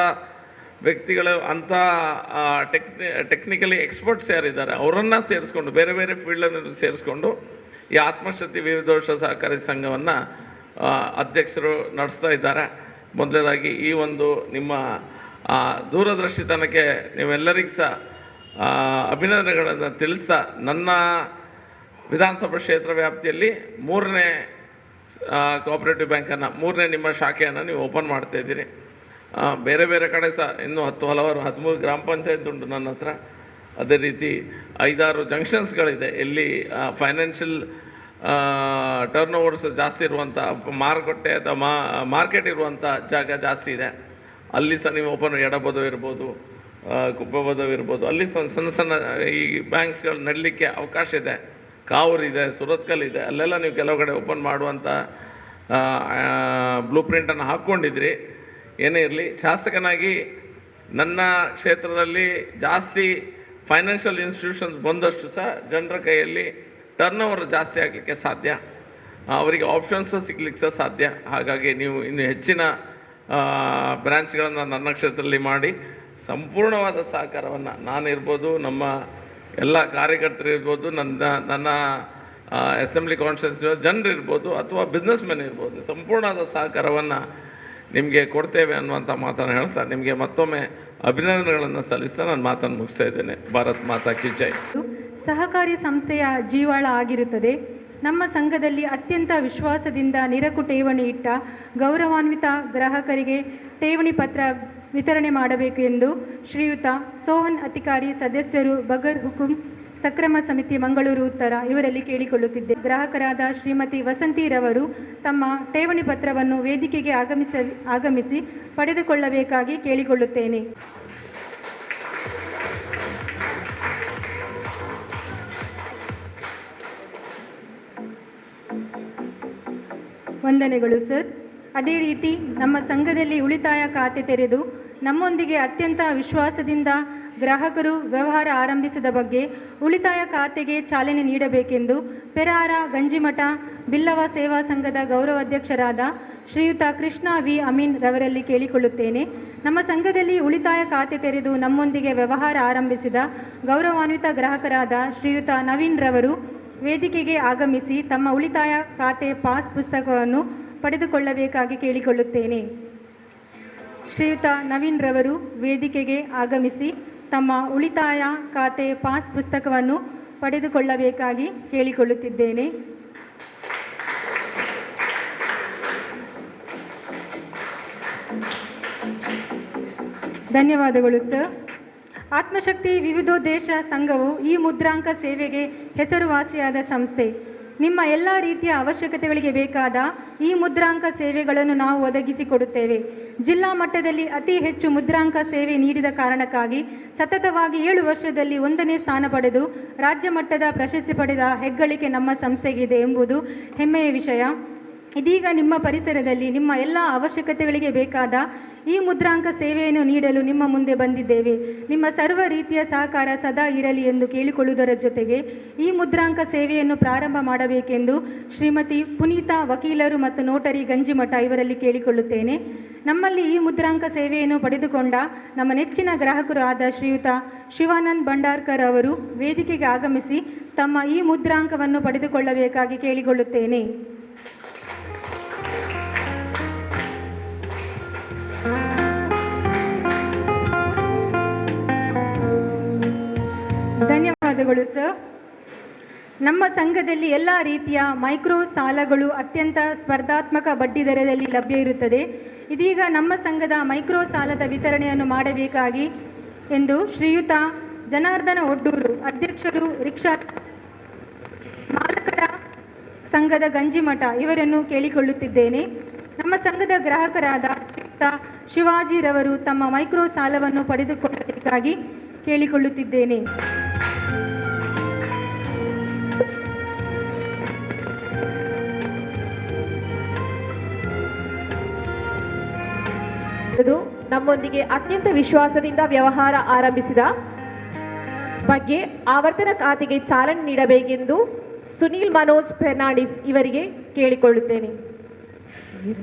ವ್ಯಕ್ತಿಗಳು, ಅಂಥ ಟೆಕ್ನಿಕಲಿ ಎಕ್ಸ್ಪರ್ಟ್ಸ್ ಯಾರಿದ್ದಾರೆ ಅವರನ್ನು ಸೇರಿಸ್ಕೊಂಡು, ಬೇರೆ ಬೇರೆ ಫೀಲ್ಡನ್ನು ಸೇರಿಸ್ಕೊಂಡು ಈ ಆತ್ಮಶಕ್ತಿ ವಿವಿಧೋಷ ಸಹಕಾರಿ ಸಂಘವನ್ನು ಅಧ್ಯಕ್ಷರು ನಡೆಸ್ತಾ ಇದ್ದಾರೆ. ಮೊದಲನೇದಾಗಿ ಈ ಒಂದು ನಿಮ್ಮ ದೂರದರ್ಶಿತನಕ್ಕೆ ನೀವೆಲ್ಲರಿಗೂ ಸಹ ಅಭಿನಂದನೆಗಳನ್ನು ತಿಳಿಸ್ತಾ, ನನ್ನ ವಿಧಾನಸಭಾ ಕ್ಷೇತ್ರ ವ್ಯಾಪ್ತಿಯಲ್ಲಿ 3ನೇ ಕೋಆಪರೇಟಿವ್ ಬ್ಯಾಂಕನ್ನು, 3ನೇ ನಿಮ್ಮ ಶಾಖೆಯನ್ನು ನೀವು ಓಪನ್ ಮಾಡ್ತಾಯಿದ್ದೀರಿ. ಬೇರೆ ಬೇರೆ ಕಡೆ ಸಹ ಇನ್ನೂ ಹಲವಾರು 13 ಗ್ರಾಮ ಪಂಚಾಯತ್ ಉಂಟು ನನ್ನ ಹತ್ರ. ಅದೇ ರೀತಿ 5-6 ಜಂಕ್ಷನ್ಸ್ಗಳಿದೆ ಎಲ್ಲಿ ಫೈನಾನ್ಷಿಯಲ್ ಟರ್ನ್ ಓವರ್ಸ್ ಜಾಸ್ತಿ ಇರುವಂಥ ಮಾರುಕಟ್ಟೆ ಅಥವಾ ಮಾರ್ಕೆಟ್ ಇರುವಂಥ ಜಾಗ ಜಾಸ್ತಿ ಇದೆ. ಅಲ್ಲಿ ಸಹ ನೀವು ಓಪನ್ ಎಡಬದು ಇರ್ಬೋದು, ಕುಪ್ಪಬದವ್ ಇರ್ಬೋದು, ಅಲ್ಲಿ ಸಣ್ಣ ಸಣ್ಣ ಈ ಬ್ಯಾಂಕ್ಸ್ಗಳು ನಡಲಿಕ್ಕೆ ಅವಕಾಶ ಇದೆ. ಕಾವೂರ್ ಇದೆ, ಸುರತ್ಕಲ್ ಇದೆ, ಅಲ್ಲೆಲ್ಲ ನೀವು ಕೆಲವು ಕಡೆ ಓಪನ್ ಮಾಡುವಂಥ ಬ್ಲೂ ಪ್ರಿಂಟನ್ನು ಹಾಕ್ಕೊಂಡಿದ್ರಿ. ಏನೇ ಇರಲಿ, ಶಾಸಕನಾಗಿ ನನ್ನ ಕ್ಷೇತ್ರದಲ್ಲಿ ಜಾಸ್ತಿ ಫೈನಾನ್ಷಿಯಲ್ ಇನ್ಸ್ಟಿಟ್ಯೂಷನ್ಸ್ ಬಂದಷ್ಟು ಸಹ ಜನರ ಕೈಯಲ್ಲಿ ಟರ್ನ್ ಓವರ್ ಜಾಸ್ತಿ ಆಗಲಿಕ್ಕೆ ಸಾಧ್ಯ, ಅವರಿಗೆ ಆಪ್ಷನ್ಸ್ ಸಿಗ್ಲಿಕ್ಕೆ ಸಹ ಸಾಧ್ಯ. ಹಾಗಾಗಿ ನೀವು ಇನ್ನು ಹೆಚ್ಚಿನ ಬ್ರ್ಯಾಂಚ್ಗಳನ್ನು ನನ್ನ ಕ್ಷೇತ್ರದಲ್ಲಿ ಮಾಡಿ ಸಂಪೂರ್ಣವಾದ ಸಹಕಾರವನ್ನು ನಾನಿರ್ಬೋದು, ನಮ್ಮ ಎಲ್ಲ ಕಾರ್ಯಕರ್ತರು ಇರ್ಬೋದು, ನನ್ನ ಅಸೆಂಬ್ಲಿ ಕಾನ್ಸ್ಟಿಟ್ಯೂನ್ಸಿ ಜನರಿರ್ಬೋದು ಅಥವಾ ಬಿಸ್ನೆಸ್ ಮೆನ್ ಇರ್ಬೋದು, ಸಂಪೂರ್ಣವಾದ ಸಹಕಾರವನ್ನು ನಿಮಗೆ ಕೊಡ್ತೇವೆ ಅನ್ನುವಂಥ ಮಾತನ್ನು ಹೇಳ್ತಾ ನಿಮಗೆ ಮತ್ತೊಮ್ಮೆ ಅಭಿನಂದನೆಗಳನ್ನು ಸಲ್ಲಿಸ್ತಾ ನಾನು ಮಾತನ್ನು ಮುಗಿಸ್ತಾ ಇದ್ದೇನೆ. ಭಾರತ್ ಮಾತಾ ಕಿ ಜೈ. ಸಹಕಾರಿ ಸಂಸ್ಥೆಯ ಜೀವಾಳ ಆಗಿರುತ್ತದೆ. ನಮ್ಮ ಸಂಘದಲ್ಲಿ ಅತ್ಯಂತ ವಿಶ್ವಾಸದಿಂದ ನಿರಕು ಠೇವಣಿ ಇಟ್ಟ ಗೌರವಾನ್ವಿತ ಗ್ರಾಹಕರಿಗೆ ಠೇವಣಿ ಪತ್ರ ವಿತರಣೆ ಮಾಡಬೇಕು ಎಂದು ಶ್ರೀಯುತ ಸೋಹನ್ ಅಧಿಕಾರಿ, ಸದಸ್ಯರು, ಬಗರ್ ಹುಕುಂ ಸಕ್ರಮ ಸಮಿತಿ, ಮಂಗಳೂರು ಉತ್ತರ ಇವರಲ್ಲಿ ಕೇಳಿಕೊಳ್ಳುತ್ತಿದ್ದೆ. ಗ್ರಾಹಕರಾದ ಶ್ರೀಮತಿ ವಸಂತಿರವರು ತಮ್ಮ ಠೇವಣಿ ಪತ್ರವನ್ನು ವೇದಿಕೆಗೆ ಆಗಮಿಸಿ ಪಡೆದುಕೊಳ್ಳಬೇಕಾಗಿ ಕೇಳಿಕೊಳ್ಳುತ್ತೇನೆ. ವಂದನೆಗಳು ಸರ್. ಅದೇ ರೀತಿ ನಮ್ಮ ಸಂಘದಲ್ಲಿ ಉಳಿತಾಯ ಖಾತೆ ತೆರೆದು ನಮ್ಮೊಂದಿಗೆ ಅತ್ಯಂತ ವಿಶ್ವಾಸದಿಂದ ಗ್ರಾಹಕರು ವ್ಯವಹಾರ ಆರಂಭಿಸಿದ ಬಗ್ಗೆ ಉಳಿತಾಯ ಖಾತೆಗೆ ಚಾಲನೆ ನೀಡಬೇಕೆಂದು ಪೆರಾರ ಗಂಜಿಮಠ ಬಿಲ್ಲವ ಸೇವಾ ಸಂಘದ ಗೌರವಾಧ್ಯಕ್ಷರಾದ ಶ್ರೀಯುತ ಕೃಷ್ಣ ವಿ ಅಮೀನ್ ರವರಲ್ಲಿ ಕೇಳಿಕೊಳ್ಳುತ್ತೇನೆ. ನಮ್ಮ ಸಂಘದಲ್ಲಿ ಉಳಿತಾಯ ಖಾತೆ ತೆರೆದು ನಮ್ಮೊಂದಿಗೆ ವ್ಯವಹಾರ ಆರಂಭಿಸಿದ ಗೌರವಾನ್ವಿತ ಗ್ರಾಹಕರಾದ ಶ್ರೀಯುತ ನವೀನ್ ರವರು ವೇದಿಕೆಗೆ ಆಗಮಿಸಿ ತಮ್ಮ ಉಳಿತಾಯ ಖಾತೆ ಪಾಸ್ ಪುಸ್ತಕವನ್ನು ಪಡೆದುಕೊಳ್ಳಬೇಕಾಗಿ ಕೇಳಿಕೊಳ್ಳುತ್ತೇನೆ. ಶ್ರೀಯುತ ನವೀನ್ ರವರು ವೇದಿಕೆಗೆ ಆಗಮಿಸಿ ತಮ್ಮ ಉಳಿತಾಯ ಖಾತೆ ಪಾಸ್ ಪುಸ್ತಕವನ್ನು ಪಡೆದುಕೊಳ್ಳಬೇಕಾಗಿ ಕೇಳಿಕೊಳ್ಳುತ್ತಿದ್ದೇನೆ. ಧನ್ಯವಾದಗಳು ಸರ್. ಆತ್ಮಶಕ್ತಿ ವಿವಿಧೋದ್ದೇಶ ಸಂಘವು ಈ ಮುದ್ರಾಂಕ ಸೇವೆಗೆ ಹೆಸರುವಾಸಿಯಾದ ಸಂಸ್ಥೆ. ನಿಮ್ಮ ಎಲ್ಲ ರೀತಿಯ ಅವಶ್ಯಕತೆಗಳಿಗೆ ಬೇಕಾದ ಈ ಮುದ್ರಾಂಕ ಸೇವೆಗಳನ್ನು ನಾವು ಒದಗಿಸಿಕೊಡುತ್ತೇವೆ. ಜಿಲ್ಲಾ ಮಟ್ಟದಲ್ಲಿ ಅತಿ ಹೆಚ್ಚು ಮುದ್ರಾಂಕ ಸೇವೆ ನೀಡಿದ ಕಾರಣಕ್ಕಾಗಿ ಸತತವಾಗಿ 7 ವರ್ಷದಲ್ಲಿ 1ನೇ ಸ್ಥಾನ ಪಡೆದು ರಾಜ್ಯ ಮಟ್ಟದ ಪ್ರಶಸ್ತಿ ಪಡೆದ ಹೆಗ್ಗಳಿಕೆ ನಮ್ಮ ಸಂಸ್ಥೆಗಿದೆ ಎಂಬುದು ಹೆಮ್ಮೆಯ ವಿಷಯ. ಇದೀಗ ನಿಮ್ಮ ಪರಿಸರದಲ್ಲಿ ನಿಮ್ಮ ಎಲ್ಲ ಅವಶ್ಯಕತೆಗಳಿಗೆ ಬೇಕಾದ ಈ ಮುದ್ರಾಂಕ ಸೇವೆಯನ್ನು ನೀಡಲು ನಿಮ್ಮ ಮುಂದೆ ಬಂದಿದ್ದೇವೆ. ನಿಮ್ಮ ಸರ್ವ ರೀತಿಯ ಸಹಕಾರ ಸದಾ ಇರಲಿ ಎಂದು ಕೇಳಿಕೊಳ್ಳುವುದರ ಜೊತೆಗೆ ಈ ಮುದ್ರಾಂಕ ಸೇವೆಯನ್ನು ಪ್ರಾರಂಭ ಮಾಡಬೇಕೆಂದು ಶ್ರೀಮತಿ ಪುನೀತಾ ವಕೀಲರು ಮತ್ತು ನೋಟರಿ ಗಂಜಿಮಠ ಇವರಲ್ಲಿ ಕೇಳಿಕೊಳ್ಳುತ್ತೇನೆ. ನಮ್ಮಲ್ಲಿ ಈ ಮುದ್ರಾಂಕ ಸೇವೆಯನ್ನು ಪಡೆದುಕೊಂಡ ನಮ್ಮ ನೆಚ್ಚಿನ ಗ್ರಾಹಕರು ಆದ ಶ್ರೀಯುತ ಶಿವಾನಂದ್ ಭಂಡಾರ್ಕರ್ ಅವರು ವೇದಿಕೆಗೆ ಆಗಮಿಸಿ ತಮ್ಮ ಈ ಮುದ್ರಾಂಕವನ್ನು ಪಡೆದುಕೊಳ್ಳಬೇಕಾಗಿ ಕೇಳಿಕೊಳ್ಳುತ್ತೇನೆ. ಧನ್ಯವಾದಗಳು ಸರ್. ನಮ್ಮ ಸಂಘದಲ್ಲಿ ಎಲ್ಲ ರೀತಿಯ ಮೈಕ್ರೋ ಸಾಲಗಳು ಅತ್ಯಂತ ಸ್ಪರ್ಧಾತ್ಮಕ ಬಡ್ಡಿ ದರದಲ್ಲಿ ಲಭ್ಯ ಇರುತ್ತದೆ. ಇದೀಗ ನಮ್ಮ ಸಂಘದ ಮೈಕ್ರೋ ಸಾಲದ ವಿತರಣೆಯನ್ನು ಮಾಡಬೇಕಾಗಿ ಎಂದು ಶ್ರೀಯುತ ಜನಾರ್ದನ ಒಡ್ಡೂರು, ಅಧ್ಯಕ್ಷರು ರಿಕ್ಷಾ ಮಾಲಕರ ಸಂಘದ ಗಂಜಿಮಠ ಇವರನ್ನು ಕೇಳಿಕೊಳ್ಳುತ್ತಿದ್ದೇನೆ. ನಮ್ಮ ಸಂಘದ ಗ್ರಾಹಕರಾದ ಶ್ರೀಯುತ ಶಿವಾಜಿರವರು ತಮ್ಮ ಮೈಕ್ರೋ ಸಾಲವನ್ನು ಪಡೆದುಕೊಳ್ಳಬೇಕಾಗಿ ಕೇಳಿಕೊಳ್ಳುತ್ತಿದ್ದೇನೆ. ನಮ್ಮೊಂದಿಗೆ ಅತ್ಯಂತ ವಿಶ್ವಾಸದಿಂದ ವ್ಯವಹಾರ ಆರಂಭಿಸಿದ ಬಗ್ಗೆ ಆವರ್ತನ ಖಾತೆಗೆ ಚಾಲನೆ ನೀಡಬೇಕೆಂದು ಸುನೀಲ್ ಮನೋಜ್ ಫೆರ್ನಾಂಡಿಸ್ ಇವರಿಗೆ ಕೇಳಿಕೊಳ್ಳುತ್ತೇನೆ.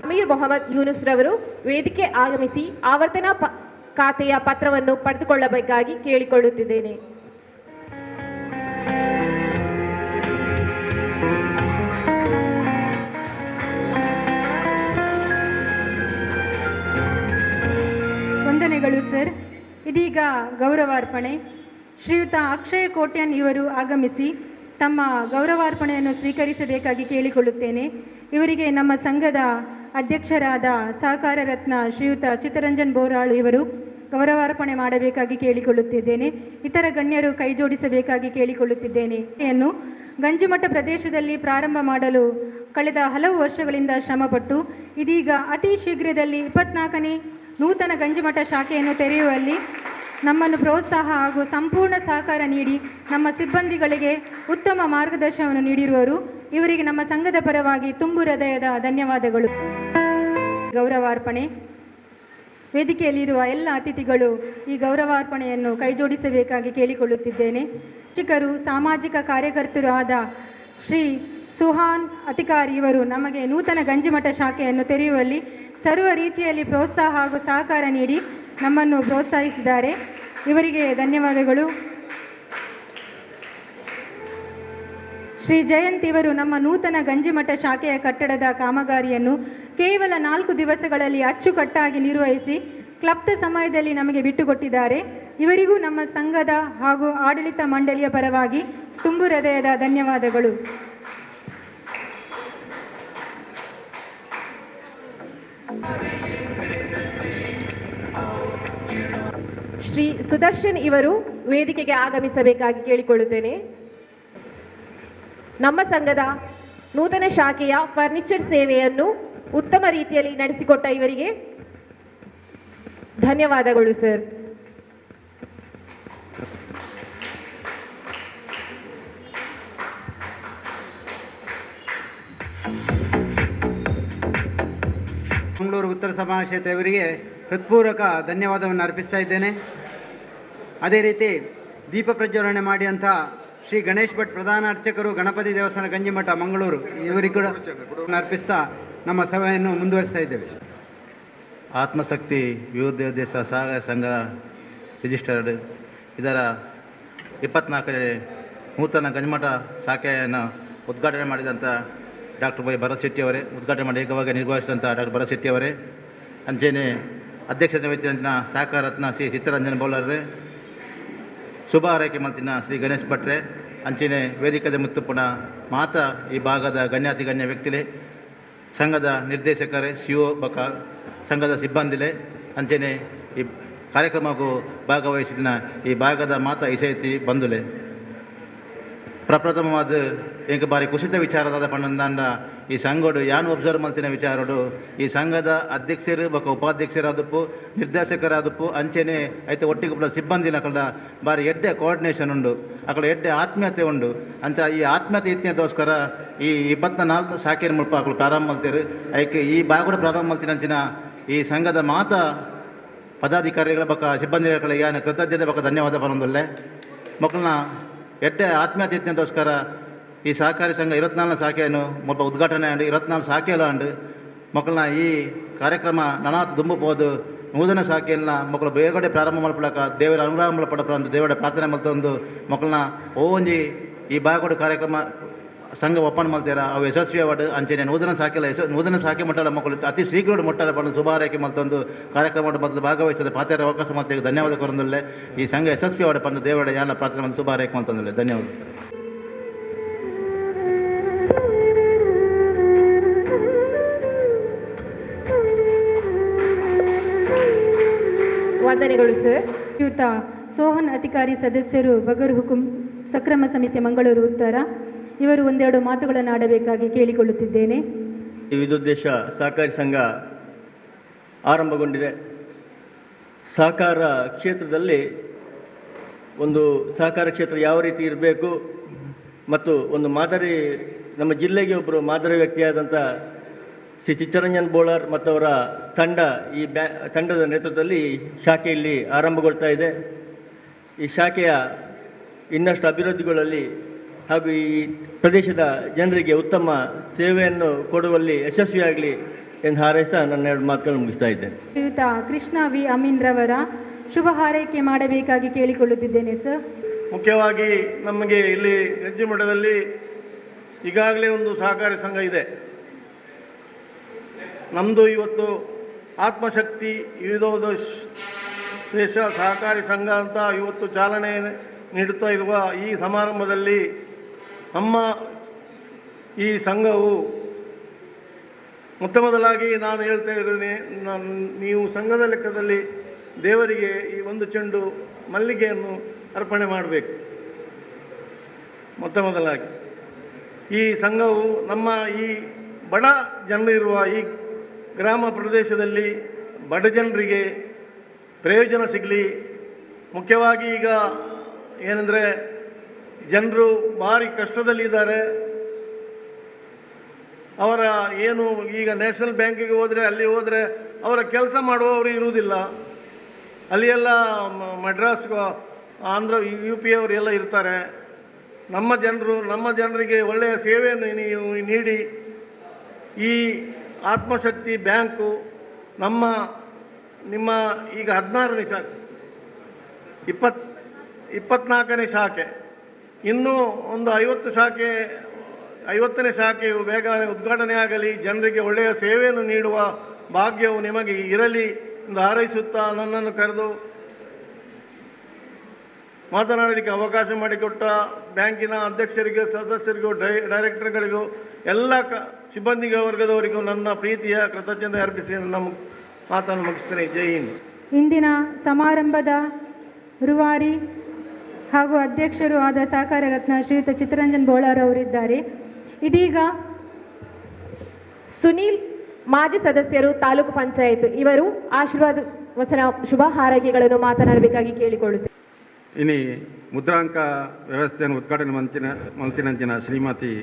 ಅಮೀರ್ ಮೊಹಮ್ಮದ್ ಯೂನುಸ್ ರವರು ವೇದಿಕೆ ಆಗಮಿಸಿ ಆವರ್ತನ ಖಾತೆಯ ಪತ್ರವನ್ನು ಪಡೆದುಕೊಳ್ಳಬೇಕಾಗಿ ಕೇಳಿಕೊಳ್ಳುತ್ತಿದ್ದೇನೆ. ವಂದನೆಗಳು ಸರ್. ಇದೀಗ ಗೌರವಾರ್ಪಣೆ. ಶ್ರೀಯುತ ಅಕ್ಷಯ ಕೋಟ್ಯನ್ ಇವರು ಆಗಮಿಸಿ ತಮ್ಮ ಗೌರವಾರ್ಪಣೆಯನ್ನು ಸ್ವೀಕರಿಸಬೇಕಾಗಿ ಕೇಳಿಕೊಳ್ಳುತ್ತೇನೆ. ಇವರಿಗೆ ನಮ್ಮ ಸಂಘದ ಅಧ್ಯಕ್ಷರಾದ ಸಹಕಾರ ರತ್ನ ಶ್ರೀಯುತ ಚಿತ್ತರಂಜನ್ ಬೋರಾಳು ಇವರು ಗೌರವಾರ್ಪಣೆ ಮಾಡಬೇಕಾಗಿ ಕೇಳಿಕೊಳ್ಳುತ್ತಿದ್ದೇನೆ. ಇತರ ಗಣ್ಯರು ಕೈ ಜೋಡಿಸಬೇಕಾಗಿ ಕೇಳಿಕೊಳ್ಳುತ್ತಿದ್ದೇನೆ. ಗಂಜಿಮಠ ಪ್ರದೇಶದಲ್ಲಿ ಪ್ರಾರಂಭ ಮಾಡಲು ಕಳೆದ ಹಲವು ವರ್ಷಗಳಿಂದ ಶ್ರಮಪಟ್ಟು ಇದೀಗ ಅತಿ ಶೀಘ್ರದಲ್ಲಿ 24ನೇ ನೂತನ ಗಂಜಿಮಠ ಶಾಖೆಯನ್ನು ತೆರೆಯುವಲ್ಲಿ ನಮ್ಮನ್ನು ಪ್ರೋತ್ಸಾಹ ಹಾಗೂ ಸಂಪೂರ್ಣ ಸಹಕಾರ ನೀಡಿ ನಮ್ಮ ಸಿಬ್ಬಂದಿಗಳಿಗೆ ಉತ್ತಮ ಮಾರ್ಗದರ್ಶನವನ್ನು ನೀಡಿರುವರು. ಇವರಿಗೆ ನಮ್ಮ ಸಂಘದ ಪರವಾಗಿ ತುಂಬು ಹೃದಯದ ಧನ್ಯವಾದಗಳು. ಗೌರವಾರ್ಪಣೆ. ವೇದಿಕೆಯಲ್ಲಿರುವ ಎಲ್ಲ ಅತಿಥಿಗಳು ಈ ಗೌರವಾರ್ಪಣೆಯನ್ನು ಕೈಜೋಡಿಸಬೇಕಾಗಿ ಕೇಳಿಕೊಳ್ಳುತ್ತಿದ್ದೇನೆ. ಶಿಕ್ಷಕರು, ಸಾಮಾಜಿಕ ಕಾರ್ಯಕರ್ತರು ಆದ ಶ್ರೀ ಸುಹಾನ್ ಅಧಿಕಾರಿ ಇವರು ನಮಗೆ ನೂತನ ಗಂಜಿಮಠ ಶಾಖೆಯನ್ನು ತೆರೆಯುವಲ್ಲಿ ಸರ್ವ ರೀತಿಯಲ್ಲಿ ಪ್ರೋತ್ಸಾಹ ಹಾಗೂ ಸಹಕಾರ ನೀಡಿ ನಮ್ಮನ್ನು ಪ್ರೋತ್ಸಾಹಿಸಿದ್ದಾರೆ. ಇವರಿಗೆ ಧನ್ಯವಾದಗಳು. ಶ್ರೀ ಜಯಂತ್ ಇವರು ನಮ್ಮ ನೂತನ ಗಂಜಿಮಠ ಶಾಖೆಯ ಕಟ್ಟಡದ ಕಾಮಗಾರಿಯನ್ನು ಕೇವಲ 4 ದಿವಸಗಳಲ್ಲಿ ಅಚ್ಚುಕಟ್ಟಾಗಿ ನಿರ್ವಹಿಸಿ ಕ್ಲಬ್ದ ಸಮಯದಲ್ಲಿ ನಮಗೆ ಬಿಟ್ಟುಕೊಟ್ಟಿದ್ದಾರೆ. ಇವರಿಗೂ ನಮ್ಮ ಸಂಘದ ಹಾಗೂ ಆಡಳಿತ ಮಂಡಳಿಯ ಪರವಾಗಿ ತುಂಬು ಹೃದಯದ ಧನ್ಯವಾದಗಳು. ಶ್ರೀ ಸುದರ್ಶನ್ ಇವರು ವೇದಿಕೆಗೆ ಆಗಮಿಸಬೇಕಾಗಿ ಕೇಳಿಕೊಳ್ಳುತ್ತೇನೆ. ನಮ್ಮ ಸಂಘದ ನೂತನ ಶಾಖೆಯ ಫರ್ನಿಚರ್ ಸೇವೆಯನ್ನು ಉತ್ತಮ ರೀತಿಯಲ್ಲಿ ನಡೆಸಿಕೊಟ್ಟ ಇವರಿಗೆ ಧನ್ಯವಾದಗಳು ಸರ್. ಮಂಗಳೂರು ಉತ್ತರ ಸಮಾಜದವರಿಗೆ ಹೃತ್ಪೂರ್ವಕ ಧನ್ಯವಾದವನ್ನು ಅರ್ಪಿಸ್ತಾ ಇದ್ದೇನೆ. ಅದೇ ರೀತಿ ದೀಪ ಪ್ರಜ್ವಲನೆ ಮಾಡಿ ಅಂತ ಶ್ರೀ ಗಣೇಶ್ ಭಟ್ ಪ್ರಧಾನ ಅರ್ಚಕರು, ಗಣಪತಿ ದೇವಸ್ಥಾನ ಗಂಜಿಮಠ ಮಂಗಳೂರು ಇವರಿಗೂ ಕೂಡ ಅರ್ಪಿಸ್ತಾ ನಮ್ಮ ಸಭೆಯನ್ನು ಮುಂದುವರಿಸ್ತಾ ಇದ್ದೇವೆ. ಆತ್ಮಶಕ್ತಿ ವಿವಿಧೋದ್ದೇಶ ಸಹಕಾರ ಸಂಘ ರಿಜಿಸ್ಟರ್ಡ್ ಇದರ 24ನೇ ನೂತನ ಗಂಜಿಮಠ ಶಾಖೆಯನ್ನು ಉದ್ಘಾಟನೆ ಮಾಡಿದಂಥ ಡಾಕ್ಟರ್ ವೈ ಭರತ್ ಶೆಟ್ಟಿ ಅವರೇ, ಉದ್ಘಾಟನೆ ಮಾಡಿ ಏಕವಾಗಿ ನಿರ್ವಹಿಸಿದಂಥ ಡಾಕ್ಟರ್ ಭರತ್ ಶೆಟ್ಟಿ ಅವರೇ, ಅಂಚೆನೆ ಅಧ್ಯಕ್ಷತೆ ವಹಿಸಿದಂಥ ಸಹಕಾರ ರತ್ನ ಶ್ರೀ ಚಿತ್ತರಂಜನ್ ಬೋಲರ್ರೆ, ಶುಭ ಹಾರೈಕೆ ಮಲ್ತಿನ ಶ್ರೀ ಗಣೇಶ್ ಭಟ್ರೆ, ಅಂಚೆನೆ ವೇದಿಕೆದ ಮುತ್ತುಪುಣ ಮಾತ ಈ ಭಾಗದ ಗಣ್ಯಾತಿ ಗಣ್ಯ ವ್ಯಕ್ತಿಲೆ, ಸಂಘದ ನಿರ್ದೇಶಕರೇ, ಸಿಒ ಬಕ ಸಂಘದ ಸಿಬ್ಬಂದಿಲೆ, ಅಂಚೆನೆ ಈ ಕಾರ್ಯಕ್ರಮಕ್ಕೂ ಭಾಗವಹಿಸಿದ ಈ ಭಾಗದ ಮಾತ ಇಸೈತಿ ಬಂಧುಲೆ. ಪ್ರಪ್ರಥಮವಾದ ಎಂಕ ಬಾರಿ ಕುಸಿತ ವಿಚಾರದ ಪಂಡ ಈ ಸಂಘಡು ಯಾನು ಒಬ್ಸರ್ವ್ ಮಲ್ತಿನ ವಿಚಾರಡು ಈ ಸಂಘದ ಅಧ್ಯಕ್ಷರು ಬಕ ಉಪಾಧ್ಯಕ್ಷರಾದಪ್ಪು ನಿರ್ದೇಶಕರಾದಪ್ಪು ಅಂಚೆನೆ ಐತೆ ಒಟ್ಟಿಗೆ ಕೂಡ ಸಿಬ್ಬಂದಿನ ಅಕಡ ಬಾರಿ ಎಡ್ಡೆ ಕೋಆರ್ಡಿನೇಷನ್ ಉಂಡು, ಅಕಡ ಎಡ್ಡೆ ಆತ್ಮೀಯತೆ ಉಂಡು. ಅಂಚ ಈ ಆತ್ಮೀಯತೆ ಇತ್ತಿನದೋಸ್ಕರ ಈ 24 ಶಾಖೆಯ ಮುಲ್ಪ ಅಕಲು ಪ್ರಾರಂಭ ಮಲ್ತೀರು. ಐಕೆ ಈ ಭಾಗದ ಪ್ರಾರಂಭ ಮಲ್ತಿನ ಅಂಚಿನ ಈ ಸಂಘದ ಮಾತ ಪದಾಧಿಕಾರಿಗಳ ಬಕ ಸಿಬ್ಬಂದಿಗಳ ಯಾನ ಕೃತಜ್ಞತೆ ಬಕ ಧನ್ಯವಾದ ಪರೊಂದುಲ್ಲೆ. ಮಕ್ಕಳನ್ನ ಎಡ್ಡೆ ಆತ್ಮೀಯತೆ ಇತ್ತಿನದೋಸ್ಕರ ಈ ಸಹಕಾರಿ ಸಂಘ 24 ಶಾಖೆಯನ್ನು ಮುಲ್ಪ ಉದ್ಘಾಟನೆ ಆಂಡು 24 ಶಾಖೆಲ್ಲ ಆಂಡು ಮಕ್ಕಳನ್ನ ಈ ಕಾರ್ಯಕ್ರಮ ನನಾತ್ ದುಂಬುಪೋದು ನೂತನ ಶಾಖೆಯನ್ನ ಮಕ್ಕಳು ಬೇಗಡೆ ಪ್ರಾರಂಭ ಮಲ್ಪಡಕ ದೇವರ ಅನುಗ್ರಹ ಮಲ್ಪಡಪ್ಪ ಅಂತ ದೇವರ ಪ್ರಾರ್ಥನೆ ಮಲ್ತೊಂದು ಮಕ್ಕಳನ್ನ ಓಂಜಿ ಈ ಬಾಗೋಡು ಕಾರ್ಯಕ್ರಮ ಸಂಘ ಒಪ್ಪಂದ ಮಲ್ತೀರ ಅವು ಯಶಸ್ವಿ ಅವಾರ್ಡ್ ಅಂಚೆನೆ ನೂತನ ಶಾಖೆ ಮಟ್ಟದ ಮಕ್ಕಳು ಅತಿ ಶೀಘ್ರ ಮುಟ್ಟದ ಬಂದು ಶುಭಾರೈಕೆ ಮಲ್ತೊಂದು ಕಾರ್ಯಕ್ರಮ ಮೊದಲು ಭಾಗವಹಿಸಿದ ಪಾತ್ರ ಅವಕಾಶ ಮಾಡ್ತೀವಿ. ಧನ್ಯವಾದ ಕೊರೊಂದಲ್ಲೇ ಈ ಸಂಘ ಯಶಸ್ವಿ ಅವಾರ್ಡ್ ಬಂದು ದೇವರ ಯಾನ ಪ್ರಾರ್ಥನೆ ಮತ್ತು ಶುಭಾರೈಕೆ ಮಲ್ತೊಂದಲ್ಲೇ ಧನ್ಯವಾದ. ವಂದನೆಗಳು ಸರ್. ಶ್ರೀಯುತ ಸೋಹನ್ ಅಧಿಕಾರಿ ಸದಸ್ಯರು ಬಗರ್ ಹುಕುಂ ಸಕ್ರಮ ಸಮಿತಿ ಮಂಗಳೂರು ಉತ್ತರ ಇವರು ಒಂದೆರಡು ಮಾತುಗಳನ್ನು ಆಡಬೇಕಾಗಿ ಕೇಳಿಕೊಳ್ಳುತ್ತಿದ್ದೇನೆ. ಈ ವಿವಿಧೋದ್ದೇಶ ಸಹಕಾರಿ ಸಂಘ ಆರಂಭಗೊಂಡಿದೆ. ಸಹಕಾರ ಕ್ಷೇತ್ರದಲ್ಲಿ ಒಂದು ಸಹಕಾರ ಕ್ಷೇತ್ರ ಯಾವ ರೀತಿ ಇರಬೇಕು ಮತ್ತು ಒಂದು ಮಾದರಿ ನಮ್ಮ ಜಿಲ್ಲೆಗೆ ಒಬ್ಬರು ಮಾದರಿ ವ್ಯಕ್ತಿಯಾದಂಥ ಶ್ರೀ ಚಿತ್ತರಂಜನ್ ಬೋಳರ್ ಮತ್ತು ಅವರ ತಂಡ ಈ ತಂಡದ ನೇತೃತ್ವದಲ್ಲಿ ಶಾಖೆಯಲ್ಲಿ ಆರಂಭಗೊಳ್ತಾ ಇದೆ. ಈ ಶಾಖೆಯ ಇನ್ನಷ್ಟು ಅಭಿವೃದ್ಧಿಗಳಲ್ಲಿ ಹಾಗೂ ಈ ಪ್ರದೇಶದ ಜನರಿಗೆ ಉತ್ತಮ ಸೇವೆಯನ್ನು ಕೊಡುವಲ್ಲಿ ಯಶಸ್ವಿಯಾಗಲಿ ಎಂದು ಹಾರೈಸ್ತಾ ನನ್ನ 2 ಮಾತುಗಳನ್ನು ಮುಗಿಸ್ತಾ ಇದ್ದೇನೆ. ಶ್ರೀಯುತ ಕೃಷ್ಣ ವಿ ಅಮೀನ್ ರವರ ಶುಭ ಹಾರೈಕೆ ಮಾಡಬೇಕಾಗಿ ಕೇಳಿಕೊಳ್ಳುತ್ತಿದ್ದೇನೆ ಸರ್. ಮುಖ್ಯವಾಗಿ ನಮಗೆ ಇಲ್ಲಿ ಗಂಜಿಮಠದಲ್ಲಿ ಈಗಾಗಲೇ ಒಂದು ಸಹಕಾರಿ ಸಂಘ ಇದೆ. ನಮ್ಮದು ಇವತ್ತು ಆತ್ಮಶಕ್ತಿ ವಿವಿಧೋದ್ದೇಶ ಸಹಕಾರಿ ಸಂಘ ಅಂತ ಇವತ್ತು ಚಾಲನೆ ನೀಡುತ್ತಾ ಇರುವ ಈ ಸಮಾರಂಭದಲ್ಲಿ ನಮ್ಮ ಈ ಸಂಘವು ಮೊದಲಾಗಿ ನಾನು ಹೇಳ್ತಾ ಇದ್ದೇನೆ, ನೀವು ಸಂಘದ ಲೆಕ್ಕದಲ್ಲಿ ದೇವರಿಗೆ ಈ 1 ಚೆಂಡು ಮಲ್ಲಿಗೆಯನ್ನು ಅರ್ಪಣೆ ಮಾಡಬೇಕು. ಮೊದಲಾಗಿ ಈ ಸಂಘವು ನಮ್ಮ ಈ ಬಡ ಜನರಿರುವ ಈ ಗ್ರಾಮ ಪ್ರದೇಶದಲ್ಲಿ ಬಡ ಜನರಿಗೆ ಪ್ರಯೋಜನ ಸಿಗಲಿ ಮುಖ್ಯವಾಗಿ ಈಗ ಏನಂದರೆ ಜನರು ಭಾರಿ ಕಷ್ಟದಲ್ಲಿದ್ದಾರೆ. ಅವರ ಏನು ಈಗ ನ್ಯಾಷನಲ್ ಬ್ಯಾಂಕಿಗೆ ಹೋದರೆ ಅಲ್ಲಿ ಹೋದರೆ ಅವರ ಕೆಲಸ ಮಾಡುವವರು ಇರುವುದಿಲ್ಲ. ಅಲ್ಲಿ ಎಲ್ಲ ಮಡ್ರಾಸ್ ಆಂಧ್ರ UP ಅವರೆಲ್ಲ ಇರ್ತಾರೆ. ನಮ್ಮ ಜನರಿಗೆ ಒಳ್ಳೆಯ ಸೇವೆಯನ್ನು ನೀವು ನೀಡಿ ಈ ಆತ್ಮಶಕ್ತಿ ಬ್ಯಾಂಕು ನಿಮ್ಮ ಈಗ 16ನೇ ಶಾಖೆ 24ನೇ ಶಾಖೆ, ಇನ್ನೂ ಒಂದು 50ನೇ ಶಾಖೆಯು ಬೇಗನೆ ಉದ್ಘಾಟನೆ ಆಗಲಿ, ಜನರಿಗೆ ಒಳ್ಳೆಯ ಸೇವೆಯನ್ನು ನೀಡುವ ಭಾಗ್ಯವು ನಿಮಗೆ ಇರಲಿ ಎಂದು ಹಾರೈಸುತ್ತಾ ನನ್ನನ್ನು ಕರೆದು ಮಾತನಾಡಲಿಕ್ಕೆ ಅವಕಾಶ ಮಾಡಿಕೊಟ್ಟ ಬ್ಯಾಂಕಿನ ಅಧ್ಯಕ್ಷರಿಗೂ ಸದಸ್ಯರಿಗೂ ಡೈರೆಕ್ಟರ್ಗಳಿಗೂ ಎಲ್ಲ ಸಿಬ್ಬಂದಿ ವರ್ಗದವರಿಗೂ ನನ್ನ ಪ್ರೀತಿಯ ಕೃತಜ್ಞತೆ ಅರ್ಪಿಸಿ ನನ್ನ ಮಾತನ್ನು ಮುಗಿಸ್ತೇನೆ. ಜೈ ಹಿಂದ್. ಇಂದಿನ ಸಮಾರಂಭದ ರೂವಾರಿ ಹಾಗೂ ಅಧ್ಯಕ್ಷರು ಆದ ಸಹಕಾರ ರತ್ನ ಶ್ರೀಯುತ ಚಿತ್ತರಂಜನ್ ಬೋಳಾರ್ ಅವರಿದ್ದಾರೆ. ಇದೀಗ ಸುನೀಲ್ ಮಾಜಿ ಸದಸ್ಯರು ತಾಲೂಕು ಪಂಚಾಯತ್ ಇವರು ಆಶೀರ್ವಾದ ವಚನ ಶುಭ ಹಾರೈಕೆಗಳನ್ನು ಮಾತನಾಡಬೇಕಾಗಿ ಕೇಳಿಕೊಳ್ಳುತ್ತೇವೆ. ಇನಿ ಮುದ್ರಾಂಕ ವ್ಯವಸ್ಥೆಯನ್ನು ಉದ್ಘಾಟನೆ ಮಲ್ತಿನಂಚಿನ ಶ್ರೀಮತಿ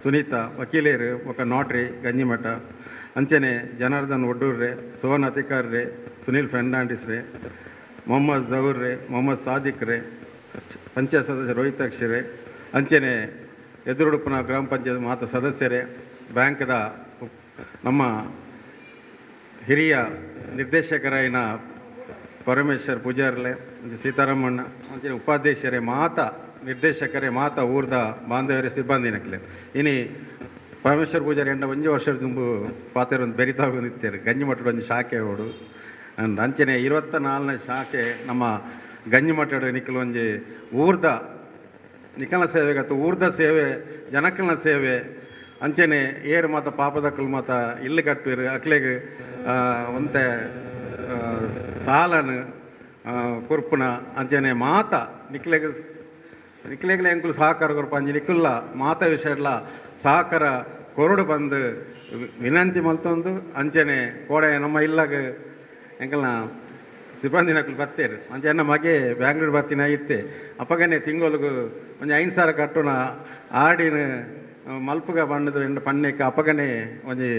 ಸುನೀತಾ ವಕೀಲೇರು ఒక ನೋಟ್ರಿ ಗಂಜಿಮಠ ಅಂಚನೆ ಜನಾರ್ದನ್ ಒಡ್ಡೂರ್ರೆ, ಸೋಹನ್ ಅತಿಕಾರ್ರೆ, ಸುನೀಲ್ ಫೆರ್ನಾಂಡಿಸ್ ರೇ, ಮೊಹಮ್ಮದ್ ಜಹೂರ್ ರೇ, ಮೊಹಮ್ಮದ್ ಸಾದಿಕ್ ರೇ, ಪಂಚಾಯತ್ ಸದಸ್ಯ ರೋಹಿತಾಕ್ಷರೇ, ಅಂಚನೆ ಎದುರುಡುಪನ ಗ್ರಾಮ ಪಂಚಾಯತ್ ಮಾತ ಸದಸ್ಯರೇ, ಬ್ಯಾಂಕ್ದ ನಮ್ಮ ಹಿರಿಯ ನಿರ್ದೇಶಕರಾಯಿನ ಪರಮೇಶ್ವರ್ ಪೂಜಾರ್ಲೆ, ಸೀತಾರಾಮಣ್ಣ ಅಂಚನೆ ಉಪಾಧ್ಯಕ್ಷರೇ, ಮಾತ ನಿರ್ದೇಶಕರೇ, ಮಾತ ಊರ್ದ ಬಾಂಧವರೇ, ಸಿಬ್ಬಂದಿನಕ್ಲೆ ಇನಿ ಪರಮೇಶ್ವರ್ ಪೂಜಾರಿ ಎಂಡ 1 ವರ್ಷದ ತುಂಬು ಪಾತೆರೊಂದು ಬೆರಿತಾಗ ನಿಂತೇರು ಗಂಜಿಮಠದ ಒಂದು ಶಾಖೆ ಓಡು ಅಂಚನೆ 24ನೇ ಶಾಖೆ ನಮ್ಮ ಗಂಜಿಮಠದ ನಿಖಲು ಒಂಜಿ ಊರ್ದ ನಿಖಲ ಸೇವೆಗತ್ತು ಊರ್ದ ಸೇವೆ ಜನಕಲ್ನ ಸೇವೆ ಅಂಚನೆ ಏರು ಮಾತ ಪಾಪದಕ್ಕಲು ಮಾತ ಇಲ್ಲಿ ಕಟ್ಟುವಿರು ಅಕ್ಲೆಗೆ ಒಂತೆ ಸಾಲನು ಕುರ್ಪುನ ಅಂಚನೆ ಮಾತ ನಿಕ್ಲೆಗ್ಲ ಎಂಕುಲು ಸಹಕಾರ ಕೊರ್ಪಂಜಿ ನಿಕ್ಕುಲ್ಲ ಮಾತ ವಿಷಯಡ್ಲ ಸಹಕಾರ ಕೊರಡು ಬಂದು ವಿನಂತಿ ಮಲ್ತೊಂದು ಅಂಚನೆ ಕೋಡೆ ನಮ್ಮ ಇಲ್ಲಾಗ ಎಂಕಲ್ನ ಸಿಬ್ಬಂದಿನಕ್ಕಲು ಬತ್ತೇರು ಅಂಚೆ ಎನ್ನ ಮಗೆ ಬ್ಯಾಂಗ್ಳೂರು ಬರ್ತಿನ ಇತ್ತೆ ಅಪ್ಪಗನೆ ತಿಂಗಳಿಗೆ ಒಂದು 5,000 ಕಟ್ಟುನ ಆಡಿನ ಮಲ್ಪುಗ ಬಣ್ಣದು ಎಂಡ ಪಣ್ಣಕ್ಕೆ ಅಪ್ಪಗನೆ ಒಂಜಿ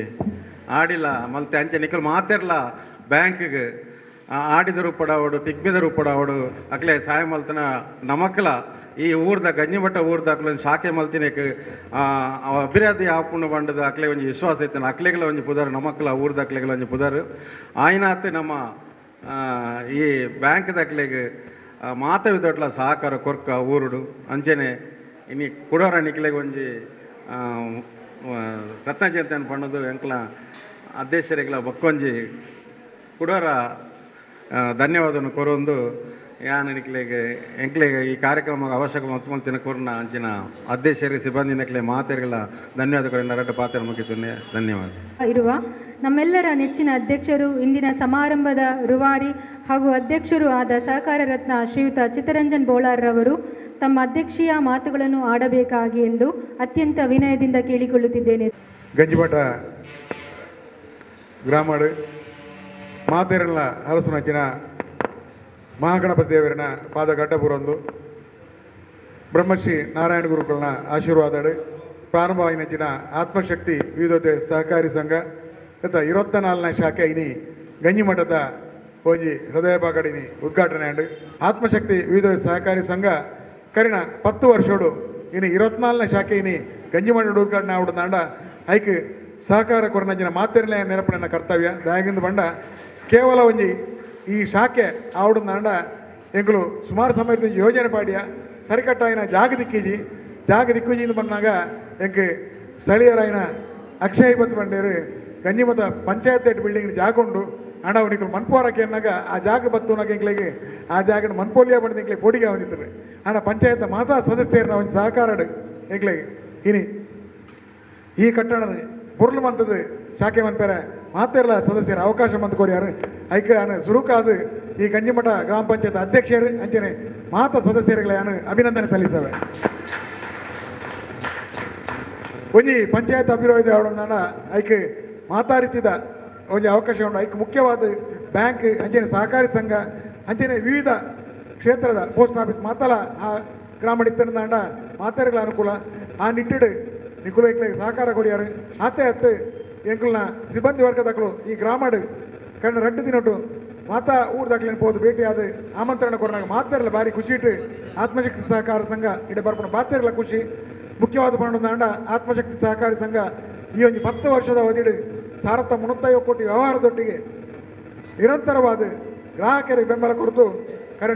ಆಡಿಲ್ಲ ಮಲ್ತೆ ಅಂಚೆ ನಿಕ್ಕಲು ಮಾತಾಡ್ಲ ಬ್ಯಾಂಕ್ಗೆ ಆಡಿದ ರೂಪಡಾವಡು ಪಿಗ್ಮಿದ ರೂಪಡಾವಡು ಅಕ್ಲೆ ಸಹಾಯ ಮಲ್ತನ ನಮಕ್ಲ ಈ ಊರ್ದ ಗಂಜಿಮಠ ಊರ್ದ ಅಕ್ಲೆ ಶಾಖೆ ಮಲ್ತಿನಕ್ಕೆ ಅಭಿವೃದ್ಧಿ ಆಪುಂಡು ಬಂಡದ ಅಕ್ಲೆ ಒಂಜಿ ವಿಶ್ವಾಸ ಐತನ ಅಕ್ಲೆಗಳ ಒಂಜಿ ಪುದಾರು ನಮಕ್ಲ ಊರ್ದ ಅಕ್ಲೆಗಳ ಒಂಜಿ ಪುದಾರು ಆಯ್ನಾತ್ ನಮ್ಮ ಈ ಬ್ಯಾಂಕ್ದ ಅಕ್ಲೆಗೆ ಮಾತವಿದೊಟ್ಲ ಸಹಕಾರ ಕೊರ್ಕ ಊರುಡು ಅಂಚನೆ ಇನ್ನು ಕುಡೋರ ನಿಕ್ಲೆಗೆ ಒಂಜಿ ರತ್ನ ಜಯಂತಿಯನ್ನು ಪಣ್ಣದು ಎಂಕ್ಲ ಅಧ್ಯಕ್ಷರಿಗಳ ಬಕ್ಕೊಂಜಿ ಕುಡೋರ ಧನ್ಯವಾದವನ್ನು ಕೊರೊಂದು ಯಾನ ನಿಕ್ಲೆಗೆ ಎಂಕ್ಲೆಗೆ ಈ ಕಾರ್ಯಕ್ರಮ ಅವಶ್ಯಕ ಮಲ್ತಿನ ಕೊರ್ನ ಅಂಚಿನ ಅಧ್ಯಕ್ಷರಿಗೆ ಸಿಬ್ಬಂದಿನಕ್ಲೆ ಮಾತೆಗಳ ಧನ್ಯವಾದಗಳು ನರಟ ಪಾತ್ರ ಮುಗಿತುನೆ ಧನ್ಯವಾದ. ಇರುವ ನಮ್ಮೆಲ್ಲರ ನೆಚ್ಚಿನ ಅಧ್ಯಕ್ಷರು ಇಂದಿನ ಸಮಾರಂಭದ ರೂವಾರಿ ಹಾಗೂ ಅಧ್ಯಕ್ಷರು ಆದ ಸಹಕಾರ ರತ್ನ ಶ್ರೀಯುತ ಚಿತ್ತರಂಜನ್ ಬೋಳಾರ್ ರವರು ತಮ್ಮ ಅಧ್ಯಕ್ಷೀಯ ಮಾತುಗಳನ್ನು ಆಡಬೇಕಾಗಿ ಎಂದು ಅತ್ಯಂತ ವಿನಯದಿಂದ ಕೇಳಿಕೊಳ್ಳುತ್ತಿದ್ದೇನೆ. ಗಂಜಿಮಠ ಗ್ರಾಮಡು ಮಾತೆರಲ್ಲ ಹಲಸುನಚ್ಚಿನ ಮಹಾಗಣಪತಿ ದೇವರಿನ ಪಾದ ಗಡ್ಡಪುರೊಂದು ಬ್ರಹ್ಮಶ್ರೀ ನಾರಾಯಣ ಗುರುಕುಲನ ಆಶೀರ್ವಾದಡು ಪ್ರಾರಂಭವಾಗಿನಚ್ಚಿನ ಆತ್ಮಶಕ್ತಿ ವಿವಿಧತೆ ಸಹಕಾರಿ ಸಂಘ 24ನೇ ಶಾಖೆ ಇನಿ ಗಂಜಿಮಠದ ಹೋಗಿ ಹೃದಯ ಬಾಗಡಿನಿ ಉದ್ಘಾಟನೆ ಆಂಡು ಆತ್ಮಶಕ್ತಿ ವಿವಿಧ ಸಹಕಾರಿ ಸಂಘ ಕರಿನ 10 ವರ್ಷೋಡು ಇನಿ 24ನೇ ಶಾಖೆ ಇನಿ ಗಂಜಿಮಠದ ಉದ್ಘಾಟನೆ ಆವಡುದಾಂಡ ಐಕ್ ಸಹಕಾರ ಕೊರನಂಚಿನ ಮಾತೆರಲೆ ನೆನಪಿನ ಕರ್ತವ್ಯ ದಯಾಗಿಂದು ಬಂಡ ಕೇವಲ ಒಂಜಿ ಈ ಶಾಖೆ ಆವಡುದಾಂಡ ಎಂಕುಲು ಸುಮಾರು ಸಮಯದ ಯೋಜನೆ ಪಾಡಿಯ ಸರಿಕಟ್ಟಾಯಿನ ಜಾಗ ದಿಕ್ಕುಜಿ ಬಂದಾಗ ಎಂಕ್ ಸ್ಥಳೀಯರಾಯಿನ ಅಕ್ಷಯ ಬತ್ತು ಬಂಡೇರು ಗಂಜಿಮತ ಪಂಚಾಯತ್ ಬಿಲ್ಡಿಂಗ್ ಜಾಗ ಉಂಡು ಹಣ ಅವನಿಗೆ ಮನ್ಪೋರಕ್ಕೆ ಎನ್ನಾಗ ಆ ಜಾಗ ಬತ್ತುನಾಗ ಎಂಕ್ಲೆಗೆ ಆ ಜಾಗ ಮನ್ಪೋಲಿಯಾ ಬಂದ ಎಂಕ್ಲೆ ಪೋಡಿಗೆ ಹೊಂದಿದ್ದಾರೆ ಹಣ ಪಂಚಾಯತ್ ಮಾತಾ ಸದಸ್ಯರನ್ನ ಒಂದು ಸಹಕಾರ ಎಂಕ್ಲೆಗೆ ಇನಿ ಈ ಕಟ್ಟಡ ಪೊರ್ಲು ಮಂತದ್ದು ಶಾಖೆ ಮನ್ಪೇರ ಮಾತೆಲ್ಲ ಸದಸ್ಯರ ಅವಕಾಶ ಮಂತ್ ಕೊರಿಯಾರು ಐಕ ಸುರುಕಾದು ಈ ಗಂಜಿಮಠ ಗ್ರಾಮ ಪಂಚಾಯತ್ ಅಧ್ಯಕ್ಷರು ಅಂಚನೆ ಮಾತ ಸದಸ್ಯರುಗಳ ಅಭಿನಂದನೆ ಸಲ್ಲಿಸವೆ. ಒಂಜಿ ಪಂಚಾಯತ್ ಅಭಿವೃದ್ಧಿ ಅವಡಂದಾಂಡ ಐಕ್ ಮಾತಾರಿತಿದ ಒಂಜಿ ಅವಕಾಶ ಉಂಟು. ಐಕ್ ಮುಖ್ಯವಾದ ಬ್ಯಾಂಕ್ ಅಂಚನೆ ಸಹಕಾರಿ ಸಂಘ ಅಂಚನೆ ವಿವಿಧ ಕ್ಷೇತ್ರದ ಪೋಸ್ಟ್ ಆಫೀಸ್ ಮಾತಲ ಆ ಗ್ರಾಮ ಇತ್ತಂಡ ಮಾತೆರೆಗಳ ಅನುಕೂಲ ಆ ನಿಟ್ಟಿಡು ನಿಕುಲ ಇಕ್ಲಿಗೆ ಸಹಕಾರ ಕೊಡಿಯಾರು ಆತೆ ಹತ್ತು ಎಂಕಲ್ನ ಸಿಬ್ಬಂದಿ ವರ್ಗದಕ್ಕಳು ಈ ಗ್ರಾಮಡು ಕಣ್ಣು 2 ದಿನಟ್ಟು ಮಾತಾ ಊರ್ದಾಗ್ಲೇನು ಪೋದು ಭೇಟಿಯಾದ ಆಮಂತ್ರಣ ಕೊರನಾಗ ಮಾತೆರಲ್ಲ ಭಾರಿ ಖುಷಿ ಇಟ್ಟು ಆತ್ಮಶಕ್ತಿ ಸಹಕಾರ ಸಂಘ ಇಡೆ ಬರ್ಪಣ ಮಾತೆರಲ್ಲ ಖುಷಿ ಮುಖ್ಯವಾದ ಪಂಡ ಆತ್ಮಶಕ್ತಿ ಸಹಕಾರಿ ಸಂಘ ಈ ಒಂದು 10 ವರ್ಷದ ಅವಧಿಡು 1,350 ಕೋಟಿ ವ್ಯವಹಾರದೊಟ್ಟಿಗೆ ನಿರಂತರವಾದ ಗ್ರಾಹಕರಿಗೆ ಬೆಂಬಲ ಕೊರತು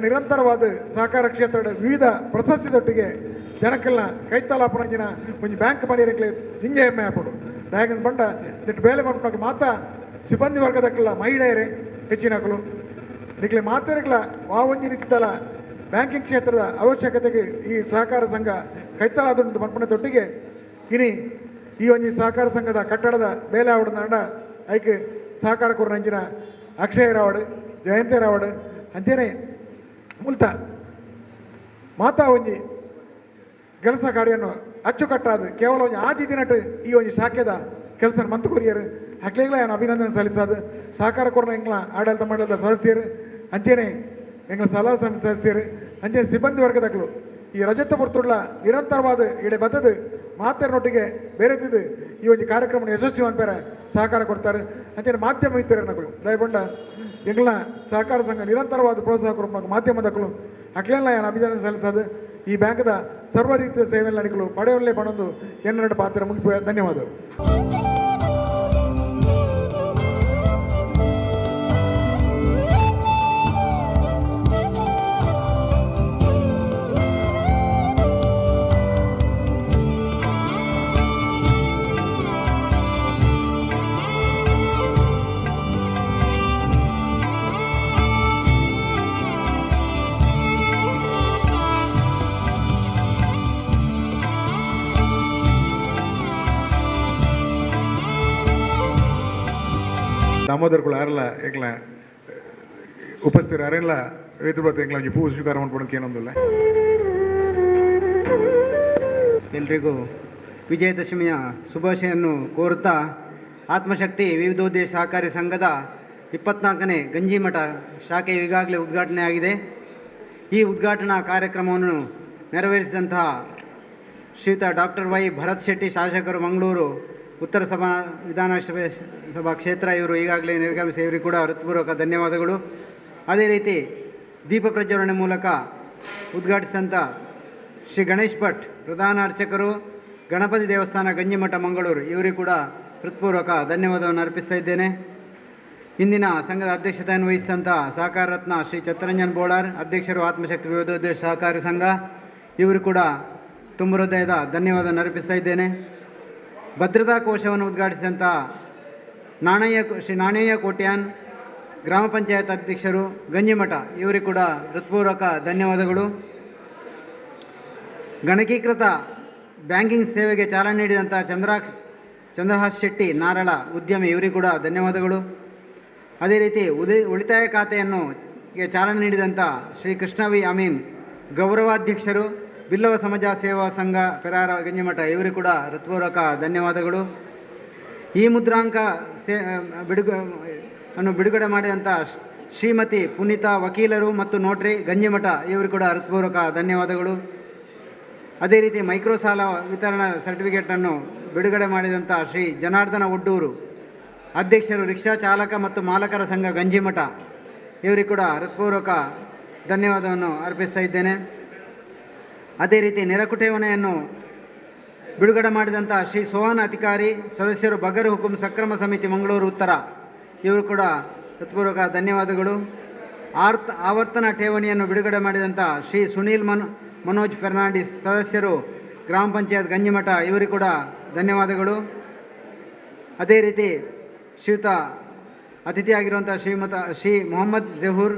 ನಿರಂತರವಾದ ಸಹಕಾರ ಕ್ಷೇತ್ರದ ವಿವಿಧ ಪ್ರಶಸ್ತಿದೊಟ್ಟಿಗೆ ಜನಕ್ಕೆಲ್ಲ ಕೈತಾಲಾಪನಂಜಿನ ಒಂದು ಬ್ಯಾಂಕ್ ಪನಿಯರಿಗೆ ಹಿಂಗೆ ಹೆಮ್ಮೆ ಹಾಕೋಡು ದಯಾಗಂದು ಬಂಡ ಇಟ್ಟು ಬೇಲೆ ಬಂದಾಗ ಮಾತಾ ಸಿಬ್ಬಂದಿ ವರ್ಗದಕ್ಕೆಲ್ಲ ಮಹಿಳೆಯರೇ ಹೆಚ್ಚಿನಕಲು ನಿಕ್ಲೆ ಮಾತೆರೆಗಳ ವಾವಂಜಿ ನಿಂತಿದ್ದಲ್ಲ ಬ್ಯಾಂಕಿಂಗ್ ಕ್ಷೇತ್ರದ ಅವಶ್ಯಕತೆಗೆ ಈ ಸಹಕಾರ ಸಂಘ ಕೈತಾಳಾದೊಂದು ಮನ್ಪಣೆ ತೊಟ್ಟಿಗೆ ಇನಿ ಈ ಒಂದು ಸಹಕಾರ ಸಂಘದ ಕಟ್ಟಡದ ಬೇಲೆ ಆವಡ ನಡ ಐಕೆ ಸಹಕಾರ ಕೊರಂಜಿನ ಅಕ್ಷಯ ರಾವಡ್ ಜಯಂತಿ ರಾವಡ್ ಅಂಚೆನೆ ಮುಲ್ತ ಮಾತಾ ಒಂಜಿ ಕೆಲಸ ಕಾರ್ಯವನ್ನು ಅಚ್ಚುಕಟ್ಟಾದ ಕೇವಲ ಒಂದು ಆಜಿ ದಿನಟ್ಟು ಈ ಒಂದು ಶಾಖೆದ ಕೆಲಸ ಮಂತು ಕೊರಿಯರು ಹಕ್ಲಿಗಳ ಏನು ಅಭಿನಂದನೆ ಸಲ್ಲಿಸೋದು ಸಹಕಾರ ಕೊರೋನ ಎಂಗ್ಲ ಆಡಳಿತ ಮಂಡಲದ ಸದಸ್ಯರು ಅಂಚೆನೆ ಎಂಗ್ಲ ಸಲಹಾ ಸಮಿತಿ ಸದಸ್ಯರು ಅಂಚೆನೆ ಸಿಬ್ಬಂದಿ ವರ್ಗದಕ್ಕಳು ಈ ರಜತ ಪುರ್ತುಳ್ಳ ನಿರಂತರವಾದ ಇಡೆ ಬದ್ದದು ಮಾತೆರನೊಟ್ಟಿಗೆ ಬೇರೆದಿದ್ದು ಈ ಒಂದು ಕಾರ್ಯಕ್ರಮ ಯಶಸ್ವಿ ಅನ್ಪೇರೆ ಸಹಕಾರ ಕೊಡ್ತಾರೆ ಅಂಚೆನೆ ಮಾಧ್ಯಮ ಮಿತ್ರರನಗಳು ದಯಗೊಂಡ ಎಂಗ್ಲ ಸಹಕಾರ ಸಂಘ ನಿರಂತರವಾದ ಪ್ರೋತ್ಸಾಹ ಕೊಡ ಮಾಧ್ಯಮದಕ್ಕಳು ಹಕ್ಲೆಲ್ಲ ಏನು ಅಭಿನಂದನೆ ಸಲ್ಲಿಸೋದು ಈ ಬ್ಯಾಂಕ್ದ ಸರ್ವ ರೀತಿಯ ಸೇವೆಲ್ಲ ನಿಕಲು ಪಡೆಯಲ್ಲೇ ಪಣೊಂದು ಎನ್ನೆರಡು ಪಾತ್ರ ಮುಗಿಪೋಯ ಧನ್ಯವಾದಗಳು. दामोदर यारला एकला उपस्थित अरेला ವೇದಿಕೆ ಬತ್ತ ಎಂಗ್ಲ ಪೂ ಸ್ವೀಕಾರ ಮಾಡ್ಕೊಳಕ್ಕೆ ಏನೊಂದಿಲ್ಲ. ಎಲ್ರಿಗೂ ವಿಜಯದಶಮಿಯ ಶುಭಾಶಯನ್ನು ಕೋರುತ್ತಾ ಆತ್ಮಶಕ್ತಿ ವಿವಿಧೋದ್ದೇಶ ಸಹಕಾರಿ ಸಂಘದ 24ನೇ ಗಂಜಿಮಠ ಶಾಖೆ ಈಗಾಗಲೇ ಉದ್ಘಾಟನೆ ಆಗಿದೆ. ಈ ಉದ್ಘಾಟನಾ ಕಾರ್ಯಕ್ರಮವನ್ನು ನೆರವೇರಿಸಿದಂತಹ ಶ್ರೀಯುತ ಡಾಕ್ಟರ್ ವೈ ಭರತ್ ಶೆಟ್ಟಿ ಶಾಸಕರು ಮಂಗಳೂರು ಉತ್ತರ ವಿಧಾನಸಭಾ ಕ್ಷೇತ್ರ ಇವರು ಈಗಾಗಲೇ ನಿರ್ಗಮಿಸಿ ಇವರಿಗೆ ಕೂಡ ಹೃತ್ಪೂರ್ವಕ ಧನ್ಯವಾದಗಳು. ಅದೇ ರೀತಿ ದೀಪ ಪ್ರಜ್ವಲನೆ ಮೂಲಕ ಉದ್ಘಾಟಿಸಿದಂಥ ಶ್ರೀ ಗಣೇಶ್ ಭಟ್ ಪ್ರಧಾನ ಅರ್ಚಕರು ಗಣಪತಿ ದೇವಸ್ಥಾನ ಗಂಜಿಮಠ ಮಂಗಳೂರು ಇವರಿಗೂ ಕೂಡ ಹೃತ್ಪೂರ್ವಕ ಧನ್ಯವಾದವನ್ನು ಅರ್ಪಿಸ್ತಾ ಇದ್ದೇನೆ. ಇಂದಿನ ಸಂಘದ ಅಧ್ಯಕ್ಷತೆಯನ್ನು ವಹಿಸಿದಂಥ ಸಹಕಾರ ರತ್ನ ಶ್ರೀ ಚಿತ್ತರಂಜನ್ ಬೋಳಾರ್ ಅಧ್ಯಕ್ಷರು ಆತ್ಮಶಕ್ತಿ ವಿವಿಧೋದ್ದೇಶ ಸಹಕಾರಿ ಸಂಘ ಇವರು ಕೂಡ ತುಂಬ ಹೃದಯದ ಧನ್ಯವಾದವನ್ನು ಅರ್ಪಿಸ್ತಾ ಇದ್ದೇನೆ. ಭದ್ರತಾ ಕೋಶವನ್ನು ಉದ್ಘಾಟಿಸಿದಂಥ ಶ್ರೀ ನಾಣಯ್ಯ ಕೋಟ್ಯಾನ್ ಗ್ರಾಮ ಪಂಚಾಯತ್ ಅಧ್ಯಕ್ಷರು ಗಂಜಿಮಠ ಇವರಿಗೂ ಕೂಡ ಹೃತ್ಪೂರ್ವಕ ಧನ್ಯವಾದಗಳು. ಗಣಕೀಕೃತ ಬ್ಯಾಂಕಿಂಗ್ ಸೇವೆಗೆ ಚಾಲನೆ ನೀಡಿದಂಥ ಚಂದ್ರಹಾಸ್ ಶೆಟ್ಟಿ ನಾರಳ ಉದ್ಯಮಿ ಇವರಿಗೂ ಕೂಡ ಧನ್ಯವಾದಗಳು. ಅದೇ ರೀತಿ ಉಳಿತಾಯ ಖಾತೆಯನ್ನು ಚಾಲನೆ ನೀಡಿದಂಥ ಶ್ರೀ ಕೃಷ್ಣ ವಿ ಅಮೀನ್ ಗೌರವಾಧ್ಯಕ್ಷರು ಬಿಲ್ಲವ ಸಮಾಜ ಸೇವಾ ಸಂಘ ಪೆರಾರ ಗಂಜಿಮಠ ಇವರಿಗೂ ಕೂಡ ಹೃತ್ಪೂರ್ವಕ ಧನ್ಯವಾದಗಳು. ಈ ಮುದ್ರಾಂಕ ಬಿಡುಗಡೆ ಮಾಡಿದಂಥ ಶ್ರೀಮತಿ ಪುನೀತಾ ವಕೀಲರು ಮತ್ತು ನೋಟ್ರಿ ಗಂಜಿಮಠ ಇವರಿಗೂ ಕೂಡ ಹೃತ್ಪೂರ್ವಕ ಧನ್ಯವಾದಗಳು. ಅದೇ ರೀತಿ ಮೈಕ್ರೋ ಸಾಲ ವಿತರಣಾ ಸರ್ಟಿಫಿಕೇಟನ್ನು ಬಿಡುಗಡೆ ಮಾಡಿದಂಥ ಶ್ರೀ ಜನಾರ್ದನ ಒಡ್ಡೂರು ಅಧ್ಯಕ್ಷರು ರಿಕ್ಷಾ ಚಾಲಕ ಮತ್ತು ಮಾಲಕರ ಸಂಘ ಗಂಜಿಮಠ ಇವರಿಗೂ ಕೂಡ ಹೃತ್ಪೂರ್ವಕ ಧನ್ಯವಾದವನ್ನು ಅರ್ಪಿಸ್ತಾ ಇದ್ದೇನೆ. ಅದೇ ರೀತಿ ನೆರಕುಠೇವಣೆಯನ್ನು ಬಿಡುಗಡೆ ಮಾಡಿದಂಥ ಶ್ರೀ ಸೋಹನ್ ಅಧಿಕಾರಿ ಸದಸ್ಯರು ಬಗರ್ ಹುಕುಂ ಸಕ್ರಮ ಸಮಿತಿ ಮಂಗಳೂರು ಉತ್ತರ ಇವರು ಕೂಡ ಹೃತ್ಪೂರ್ವಕ ಧನ್ಯವಾದಗಳು. ಆವರ್ತನ ಠೇವಣಿಯನ್ನು ಬಿಡುಗಡೆ ಮಾಡಿದಂಥ ಶ್ರೀ ಸುನೀಲ್ ಮನೋಜ್ ಫೆರ್ನಾಂಡಿಸ್ ಸದಸ್ಯರು ಗ್ರಾಮ ಪಂಚಾಯತ್ ಗಂಜಿಮಠ ಇವರಿಗೂ ಕೂಡ ಧನ್ಯವಾದಗಳು. ಅದೇ ರೀತಿ ಶ್ರೀಯುತ ಅತಿಥಿಯಾಗಿರುವಂಥ ಶ್ರೀ ಮೊಹಮ್ಮದ್ ಜಹೂರ್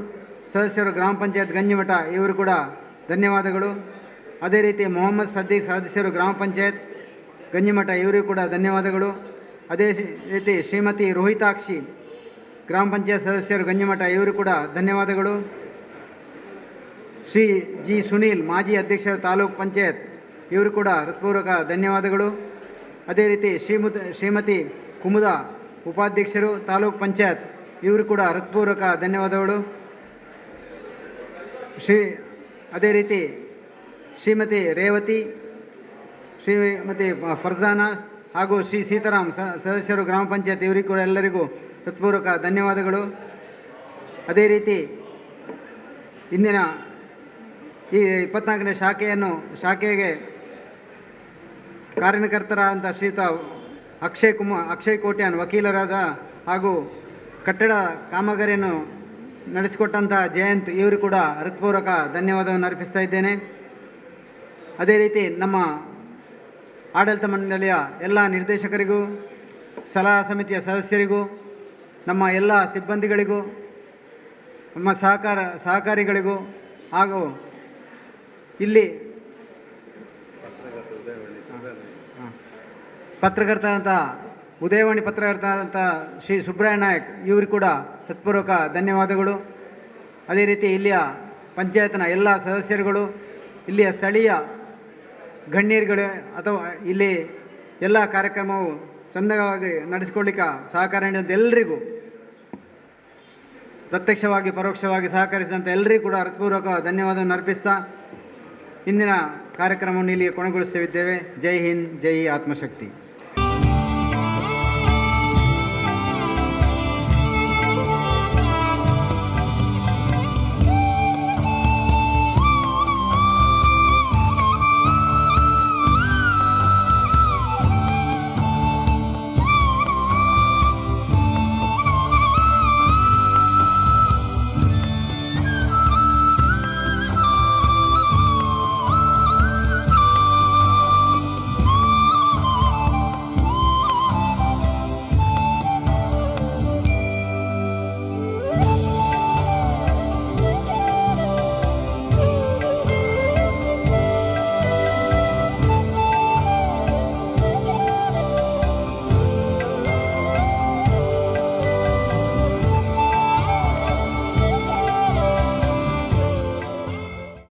ಸದಸ್ಯರು ಗ್ರಾಮ ಪಂಚಾಯತ್ ಗಂಜಿಮಠ ಇವರು ಕೂಡ ಧನ್ಯವಾದಗಳು. ಅದೇ ರೀತಿ ಮೊಹಮ್ಮದ್ ಸದ್ದೀಕ್ ಸದಸ್ಯರು ಗ್ರಾಮ ಪಂಚಾಯತ್ ಗಂಜಿಮಠ ಇವರಿಗೂ ಕೂಡ ಧನ್ಯವಾದಗಳು. ಅದೇ ರೀತಿ ಶ್ರೀಮತಿ ರೋಹಿತಾಕ್ಷಿ ಗ್ರಾಮ ಪಂಚಾಯತ್ ಸದಸ್ಯರು ಗಂಜಿಮಠ ಇವರು ಕೂಡ ಧನ್ಯವಾದಗಳು. ಶ್ರೀ ಜಿ ಸುನೀಲ್ ಮಾಜಿ ಅಧ್ಯಕ್ಷರು ತಾಲೂಕು ಪಂಚಾಯತ್ ಇವರು ಕೂಡ ಹೃತ್ಪೂರ್ವಕ ಧನ್ಯವಾದಗಳು. ಅದೇ ರೀತಿ ಶ್ರೀಮತಿ ಕುಮುದ ಉಪಾಧ್ಯಕ್ಷರು ತಾಲೂಕು ಪಂಚಾಯತ್ ಇವರು ಕೂಡ ಹೃತ್ಪೂರ್ವಕ ಧನ್ಯವಾದಗಳು. ಅದೇ ರೀತಿ ಶ್ರೀಮತಿ ರೇವತಿ, ಶ್ರೀಮತಿ ಫರ್ಜಾನಾ ಹಾಗೂ ಶ್ರೀ ಸೀತಾರಾಮ್ ಸದಸ್ಯರು ಗ್ರಾಮ ಪಂಚಾಯತ್ ಇವರಿಗೂ ಎಲ್ಲರಿಗೂ ಹೃತ್ಪೂರ್ವಕ ಧನ್ಯವಾದಗಳು. ಅದೇ ರೀತಿ ಇಂದಿನ ಈ 24ನೇ ಶಾಖೆಗೆ ಕಾರ್ಯಕರ್ತರಾದಂಥ ಶ್ರೀಯುತ ಅಕ್ಷಯ್ ಕೋಟ್ಯಾನ್ ವಕೀಲರಾದ ಹಾಗೂ ಕಟ್ಟಡ ಕಾಮಗಾರಿಯನ್ನು ನಡೆಸಿಕೊಟ್ಟಂಥ ಜಯಂತ್ ಇವರು ಕೂಡ ಹೃತ್ಪೂರ್ವಕ ಧನ್ಯವಾದವನ್ನು ಅರ್ಪಿಸ್ತಾ ಇದ್ದೇನೆ. ಅದೇ ರೀತಿ ನಮ್ಮ ಆಡಳಿತ ಮಂಡಳಿಯ ಎಲ್ಲ ನಿರ್ದೇಶಕರಿಗೂ, ಸಲಹಾ ಸಮಿತಿಯ ಸದಸ್ಯರಿಗೂ, ನಮ್ಮ ಎಲ್ಲ ಸಿಬ್ಬಂದಿಗಳಿಗೂ, ನಮ್ಮ ಸಹಕಾರಿಗಳಿಗೂ ಹಾಗೂ ಇಲ್ಲಿ ಉದಯವಾಣಿ ಪತ್ರಕರ್ತರಾದಂಥ ಶ್ರೀ ಸುಬ್ರಾಯ ನಾಯಕ್ ಇವರು ಕೂಡ ಹೃತ್ಪೂರ್ವಕ ಧನ್ಯವಾದಗಳು. ಅದೇ ರೀತಿ ಇಲ್ಲಿಯ ಪಂಚಾಯತ್ನ ಎಲ್ಲ ಸದಸ್ಯರುಗಳು, ಇಲ್ಲಿಯ ಸ್ಥಳೀಯ ಗಣ್ಯರುಗಳು ಅಥವಾ ಇಲ್ಲಿ ಎಲ್ಲ ಕಾರ್ಯಕ್ರಮವು ಚಂದವಾಗಿ ನಡೆಸಿಕೊಳ್ಳಿಕ್ಕೆ ಸಹಕಾರ ನೀಡಿದಂಥ ಎಲ್ಲರಿಗೂ, ಪ್ರತ್ಯಕ್ಷವಾಗಿ ಪರೋಕ್ಷವಾಗಿ ಸಹಕರಿಸಿದಂಥ ಎಲ್ಲರಿಗೂ ಕೂಡ ಹೃತ್ಪೂರ್ವಕ ಧನ್ಯವಾದವನ್ನು ಅರ್ಪಿಸ್ತಾ ಇಂದಿನ ಕಾರ್ಯಕ್ರಮವನ್ನು ಇಲ್ಲಿಗೆ ಕೊನೆಗೊಳಿಸುತ್ತಿದ್ದೇವೆ. ಜೈ ಹಿಂದ್, ಜೈ ಆತ್ಮಶಕ್ತಿ.